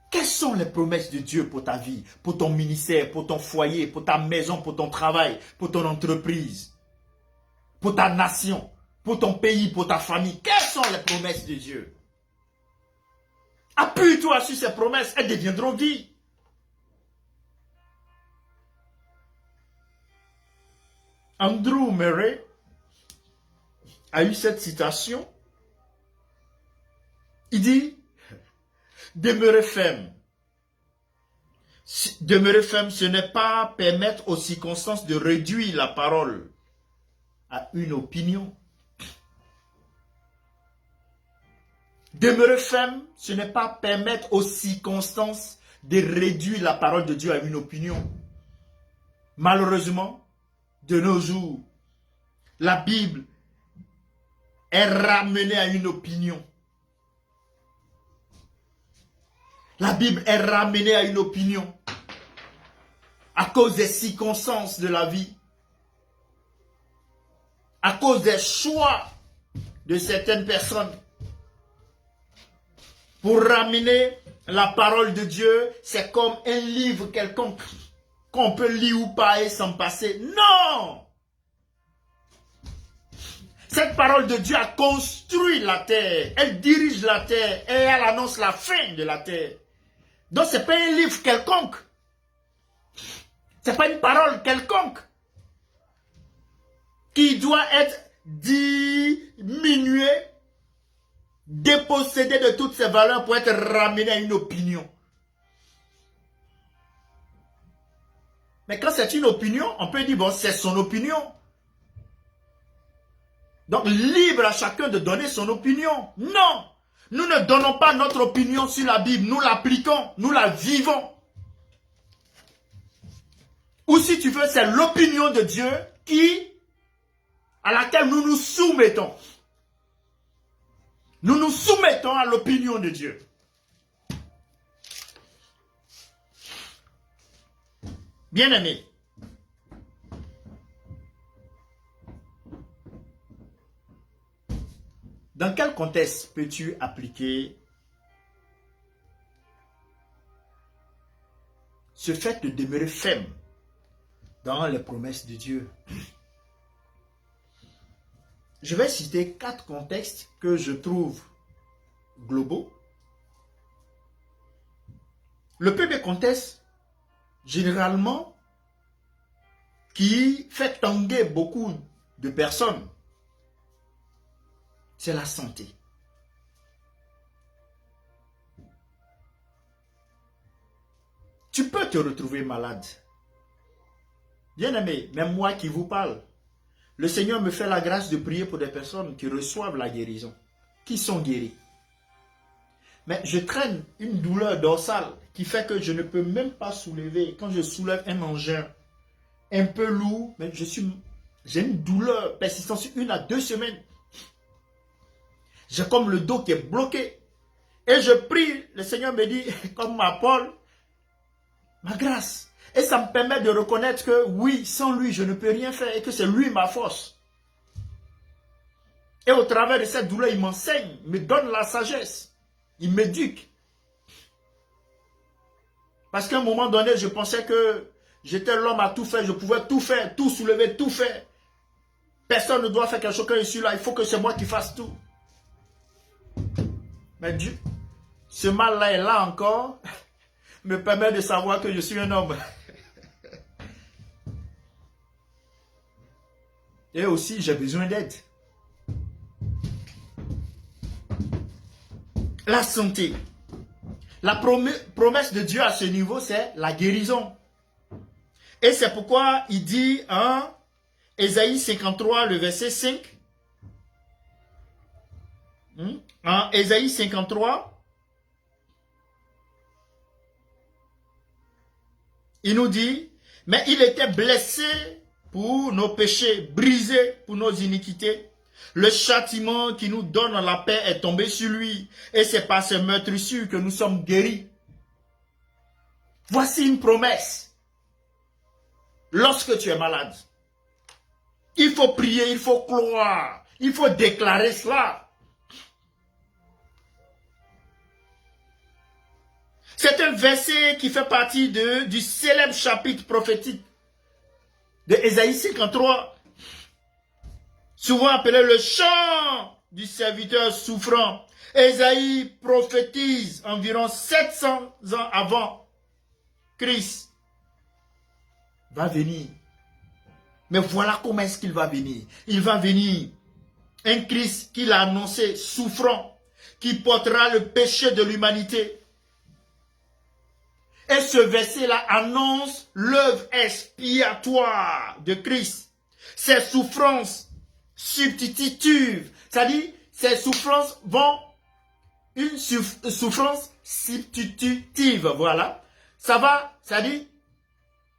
Quelles sont les promesses de Dieu pour ta vie, pour ton ministère, pour ton foyer, pour ta maison, pour ton travail, pour ton entreprise, pour ta nation, pour ton pays, pour ta famille? Quelles sont les promesses de Dieu? Appuie-toi sur ces promesses, elles deviendront vie. Andrew Murray a eu cette citation. Il dit, demeurer ferme. Demeurer ferme, ce n'est pas permettre aux circonstances de réduire la parole à une opinion. Demeurer ferme, ce n'est pas permettre aux circonstances de réduire la parole de Dieu à une opinion. Malheureusement, de nos jours, la Bible est ramenée à une opinion. La Bible est ramenée à une opinion à cause des circonstances de la vie, à cause des choix de certaines personnes. Pour ramener la parole de Dieu, c'est comme un livre quelconque qu'on peut lire ou pas et s'en passer. Non! Cette parole de Dieu a construit la terre, elle dirige la terre et elle annonce la fin de la terre. Donc ce n'est pas un livre quelconque. Ce n'est pas une parole quelconque qui doit être diminuée, dépossédée de toutes ses valeurs pour être ramenée à une opinion. Mais quand c'est une opinion, on peut dire, bon, c'est son opinion. Donc, libre à chacun de donner son opinion. Non! Nous ne donnons pas notre opinion sur la Bible, nous l'appliquons, nous la vivons. Ou si tu veux, c'est l'opinion de Dieu à laquelle nous nous soumettons. Nous nous soumettons à l'opinion de Dieu. Bien-aimé, dans quel contexte peux-tu appliquer ce fait de demeurer ferme dans les promesses de Dieu? Je vais citer 4 contextes que je trouve globaux. Le premier contexte, généralement, qui fait tanguer beaucoup de personnes, c'est la santé. Tu peux te retrouver malade. Bien-aimé, même moi qui vous parle, le Seigneur me fait la grâce de prier pour des personnes qui reçoivent la guérison, qui sont guéries. Mais je traîne une douleur dorsale qui fait que je ne peux même pas soulever. Quand je soulève un engin un peu lourd, mais j'ai une douleur persistante sur 1 à 2 semaines. J'ai comme le dos qui est bloqué. Et je prie, le Seigneur me dit, comme ma Paul, ma grâce. Et ça me permet de reconnaître que oui, sans lui, je ne peux rien faire et que c'est lui ma force. Et au travers de cette douleur, il m'enseigne, il me donne la sagesse. Il m'éduque. Parce qu'à un moment donné, je pensais que j'étais l'homme à tout faire, je pouvais tout faire, tout soulever, tout faire. Personne ne doit faire quelque chose quand je suis là, il faut que c'est moi qui fasse tout. Mais Dieu, ce mal-là est là encore, me permet de savoir que je suis un homme. Et aussi, j'ai besoin d'aide. La santé. La promesse de Dieu à ce niveau, c'est la guérison. Et c'est pourquoi il dit en Ésaïe 53, le verset 5. En Ésaïe 53, il nous dit, mais il était blessé pour nos péchés, brisé pour nos iniquités. Le châtiment qui nous donne la paix est tombé sur lui. Et c'est par ses meurtrissures que nous sommes guéris. Voici une promesse. lorsque tu es malade. Il faut prier, il faut croire, il faut déclarer cela. C'est un verset qui fait partie du célèbre chapitre prophétique de Ésaïe 53, souvent appelé le chant du serviteur souffrant. Ésaïe prophétise environ 700 ans avant Christ va venir. Mais voilà comment est-ce qu'il va venir. Il va venir, un Christ qu'il a annoncé, souffrant, qui portera le péché de l'humanité. Et ce verset-là annonce l'œuvre expiatoire de Christ. Ses souffrances substitutives, c'est-à-dire ses souffrances vont, une souffrance substitutive, voilà. Ça va, c'est-à-dire,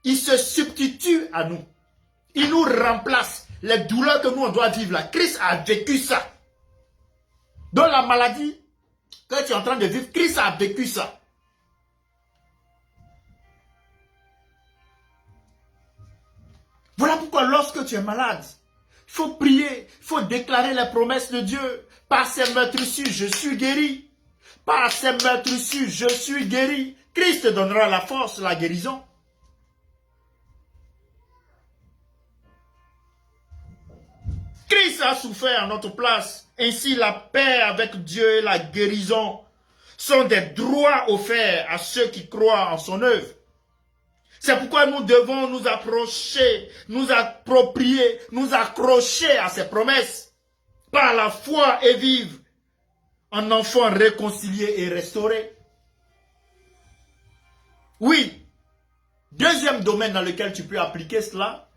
il se substitue à nous. Il nous remplace. Les douleurs que nous on doit vivre là, Christ a vécu ça. Dans la maladie que tu es en train de vivre, Christ a vécu ça. Voilà pourquoi lorsque tu es malade, il faut prier, il faut déclarer les promesses de Dieu. Par ses meurtrissures, je suis guéri. Par ses meurtrissures, je suis guéri. Christ te donnera la force, la guérison. Christ a souffert à notre place. Ainsi, la paix avec Dieu et la guérison sont des droits offerts à ceux qui croient en son œuvre. C'est pourquoi nous devons nous approcher, nous approprier, nous accrocher à ses promesses par la foi et vivre en enfant réconcilié et restauré. Oui, deuxième domaine dans lequel tu peux appliquer cela,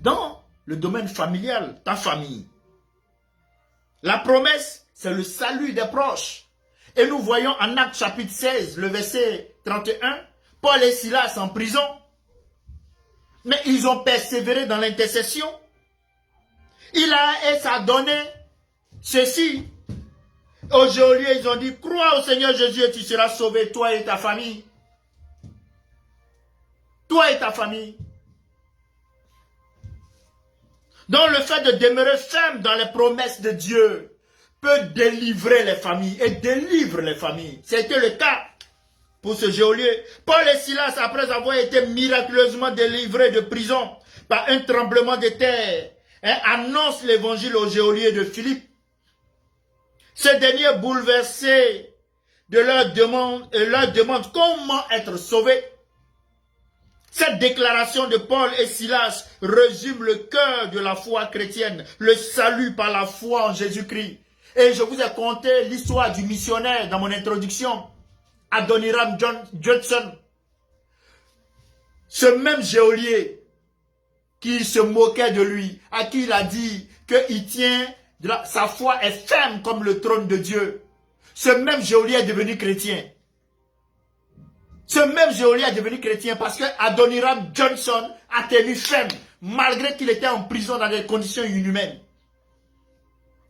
dans le domaine familial, ta famille. La promesse, c'est le salut des proches. Et nous voyons en Actes chapitre 16, le verset 31, Paul et Silas en prison. Mais ils ont persévéré dans l'intercession. Il a donné ceci. Aujourd'hui, ils ont dit, crois au Seigneur Jésus et tu seras sauvé, toi et ta famille. Toi et ta famille. Donc le fait de demeurer ferme dans les promesses de Dieu peut délivrer les familles et délivre les familles. C'était le cas pour ce geôlier. Paul et Silas, après avoir été miraculeusement délivrés de prison par un tremblement de terre, annoncent l'évangile au geôlier de Philippe. Ce dernier, bouleversé de leur demande comment être sauvé. Cette déclaration de Paul et Silas résume le cœur de la foi chrétienne, le salut par la foi en Jésus-Christ. Et je vous ai conté l'histoire du missionnaire dans mon introduction, Adoniram Judson. Ce même geôlier qui se moquait de lui, à qui il a dit qu'il tient, sa foi est ferme comme le trône de Dieu. Ce même geôlier est devenu chrétien. Ce même geôlier est devenu chrétien parce que Adoniram Johnson a tenu ferme, malgré qu'il était en prison dans des conditions inhumaines.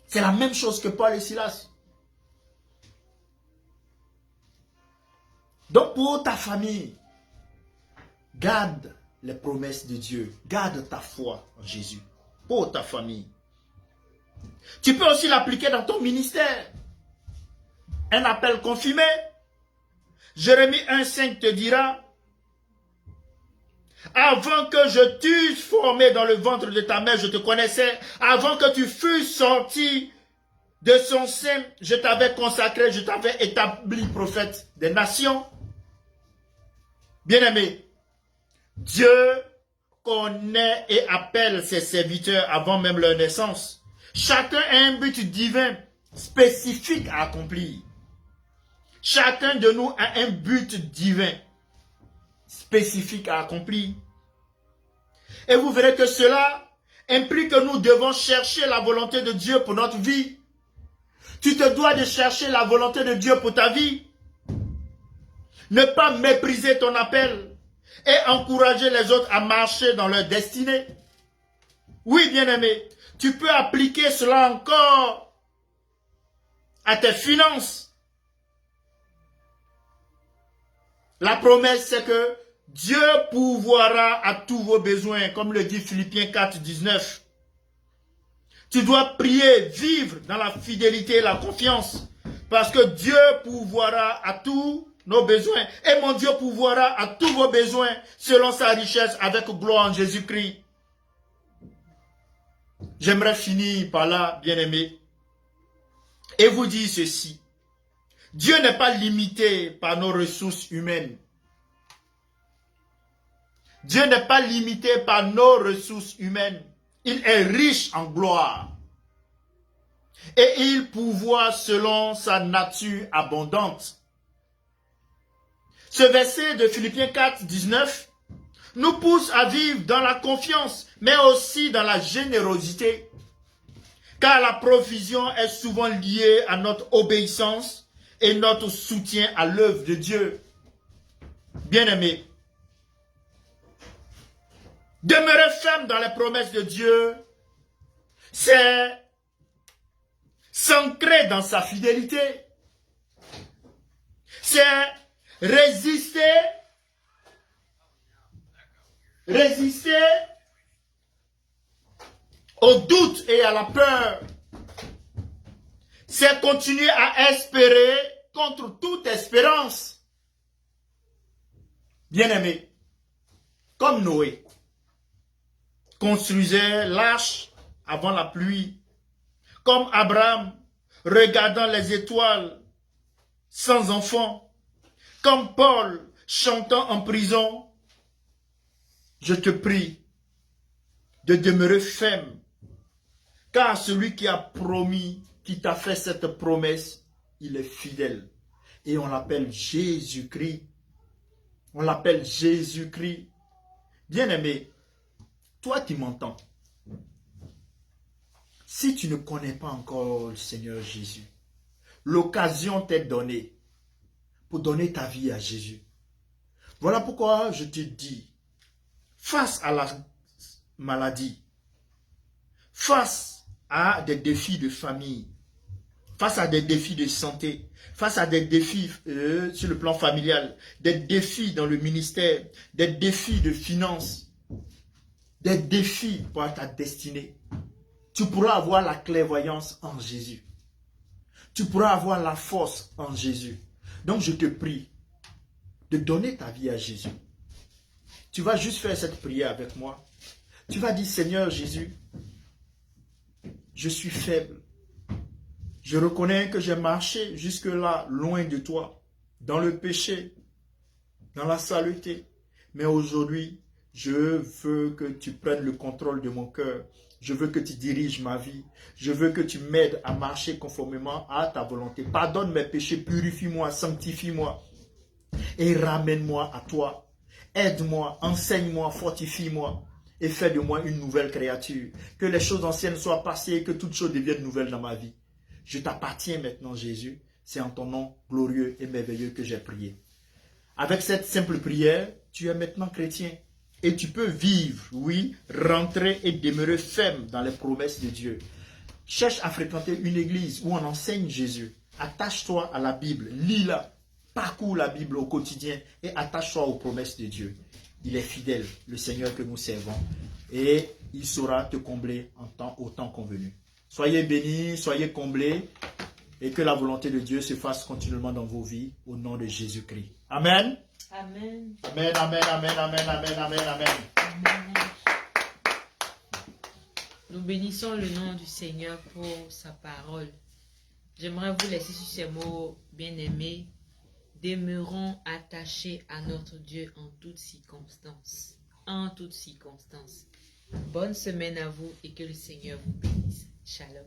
C'est la même chose que Paul et Silas. Donc pour ta famille, garde les promesses de Dieu. Garde ta foi en Jésus. Pour ta famille. Tu peux aussi l'appliquer dans ton ministère. Un appel confirmé. Jérémie 1,5 te dira, avant que je t'eusse formé dans le ventre de ta mère, je te connaissais. Avant que tu fusses sorti de son sein, je t'avais consacré, je t'avais établi prophète des nations. Bien-aimé, Dieu connaît et appelle ses serviteurs avant même leur naissance. Chacun a un but divin spécifique à accomplir. Chacun de nous a un but divin spécifique à accomplir. Et vous verrez que cela implique que nous devons chercher la volonté de Dieu pour notre vie. Tu te dois de chercher la volonté de Dieu pour ta vie. Ne pas mépriser ton appel et encourager les autres à marcher dans leur destinée. Oui, bien-aimé, tu peux appliquer cela encore à tes finances. La promesse, c'est que Dieu pourvoira à tous vos besoins, comme le dit Philippiens 4, 19. Tu dois prier, vivre dans la fidélité et la confiance, parce que Dieu pourvoira à tous nos besoins. Et mon Dieu pourvoira à tous vos besoins selon sa richesse avec gloire en Jésus-Christ. J'aimerais finir par là, bien-aimés, et vous dire ceci. Dieu n'est pas limité par nos ressources humaines. Dieu n'est pas limité par nos ressources humaines. Il est riche en gloire. Et il pourvoit selon sa nature abondante. Ce verset de Philippiens 4, 19 nous pousse à vivre dans la confiance, mais aussi dans la générosité. Car la provision est souvent liée à notre obéissance et notre soutien à l'œuvre de Dieu. Bien-aimés, demeurer ferme dans les promesses de Dieu, c'est s'ancrer dans sa fidélité. C'est résister au doute et à la peur. C'est continuer à espérer contre toute espérance. Bien-aimés, comme Noé construisait l'arche avant la pluie, comme Abraham regardant les étoiles sans enfant, comme Paul chantant en prison, je te prie de demeurer ferme, car celui qui a promis, qui t'a fait cette promesse, il est fidèle. Et on l'appelle Jésus-Christ. On l'appelle Jésus-Christ. Bien-aimé, toi qui m'entends, si tu ne connais pas encore le Seigneur Jésus, l'occasion t'est donnée pour donner ta vie à Jésus. Voilà pourquoi je te dis, face à la maladie, face à des défis de famille, face à des défis de santé, face à des défis sur le plan familial, des défis dans le ministère, des défis de finances, des défis pour ta destinée, tu pourras avoir la clairvoyance en Jésus. Tu pourras avoir la force en Jésus. Donc je te prie de donner ta vie à Jésus. Tu vas juste faire cette prière avec moi. Tu vas dire, Seigneur Jésus, je suis faible. Je reconnais que j'ai marché jusque-là, loin de toi, dans le péché, dans la saleté. Mais aujourd'hui, je veux que tu prennes le contrôle de mon cœur. Je veux que tu diriges ma vie. Je veux que tu m'aides à marcher conformément à ta volonté. Pardonne mes péchés, purifie-moi, sanctifie-moi et ramène-moi à toi. Aide-moi, enseigne-moi, fortifie-moi et fais de moi une nouvelle créature. Que les choses anciennes soient passées et que toutes choses deviennent nouvelles dans ma vie. Je t'appartiens maintenant, Jésus. C'est en ton nom glorieux et merveilleux que j'ai prié. Avec cette simple prière, tu es maintenant chrétien. Et tu peux vivre, oui, rentrer et demeurer ferme dans les promesses de Dieu. Cherche à fréquenter une église où on enseigne Jésus. Attache-toi à la Bible, lis-la, parcours la Bible au quotidien et attache-toi aux promesses de Dieu. Il est fidèle, le Seigneur que nous servons, et il saura te combler au temps convenu. Soyez bénis, soyez comblés, et que la volonté de Dieu se fasse continuellement dans vos vies, au nom de Jésus-Christ. Amen. Amen. Amen, amen, amen, amen, amen, amen, amen. Amen. Nous bénissons le nom du Seigneur pour sa parole. J'aimerais vous laisser sur ces mots bien-aimés. Demeurons attachés à notre Dieu en toutes circonstances. En toutes circonstances. Bonne semaine à vous et que le Seigneur vous bénisse. Shalom.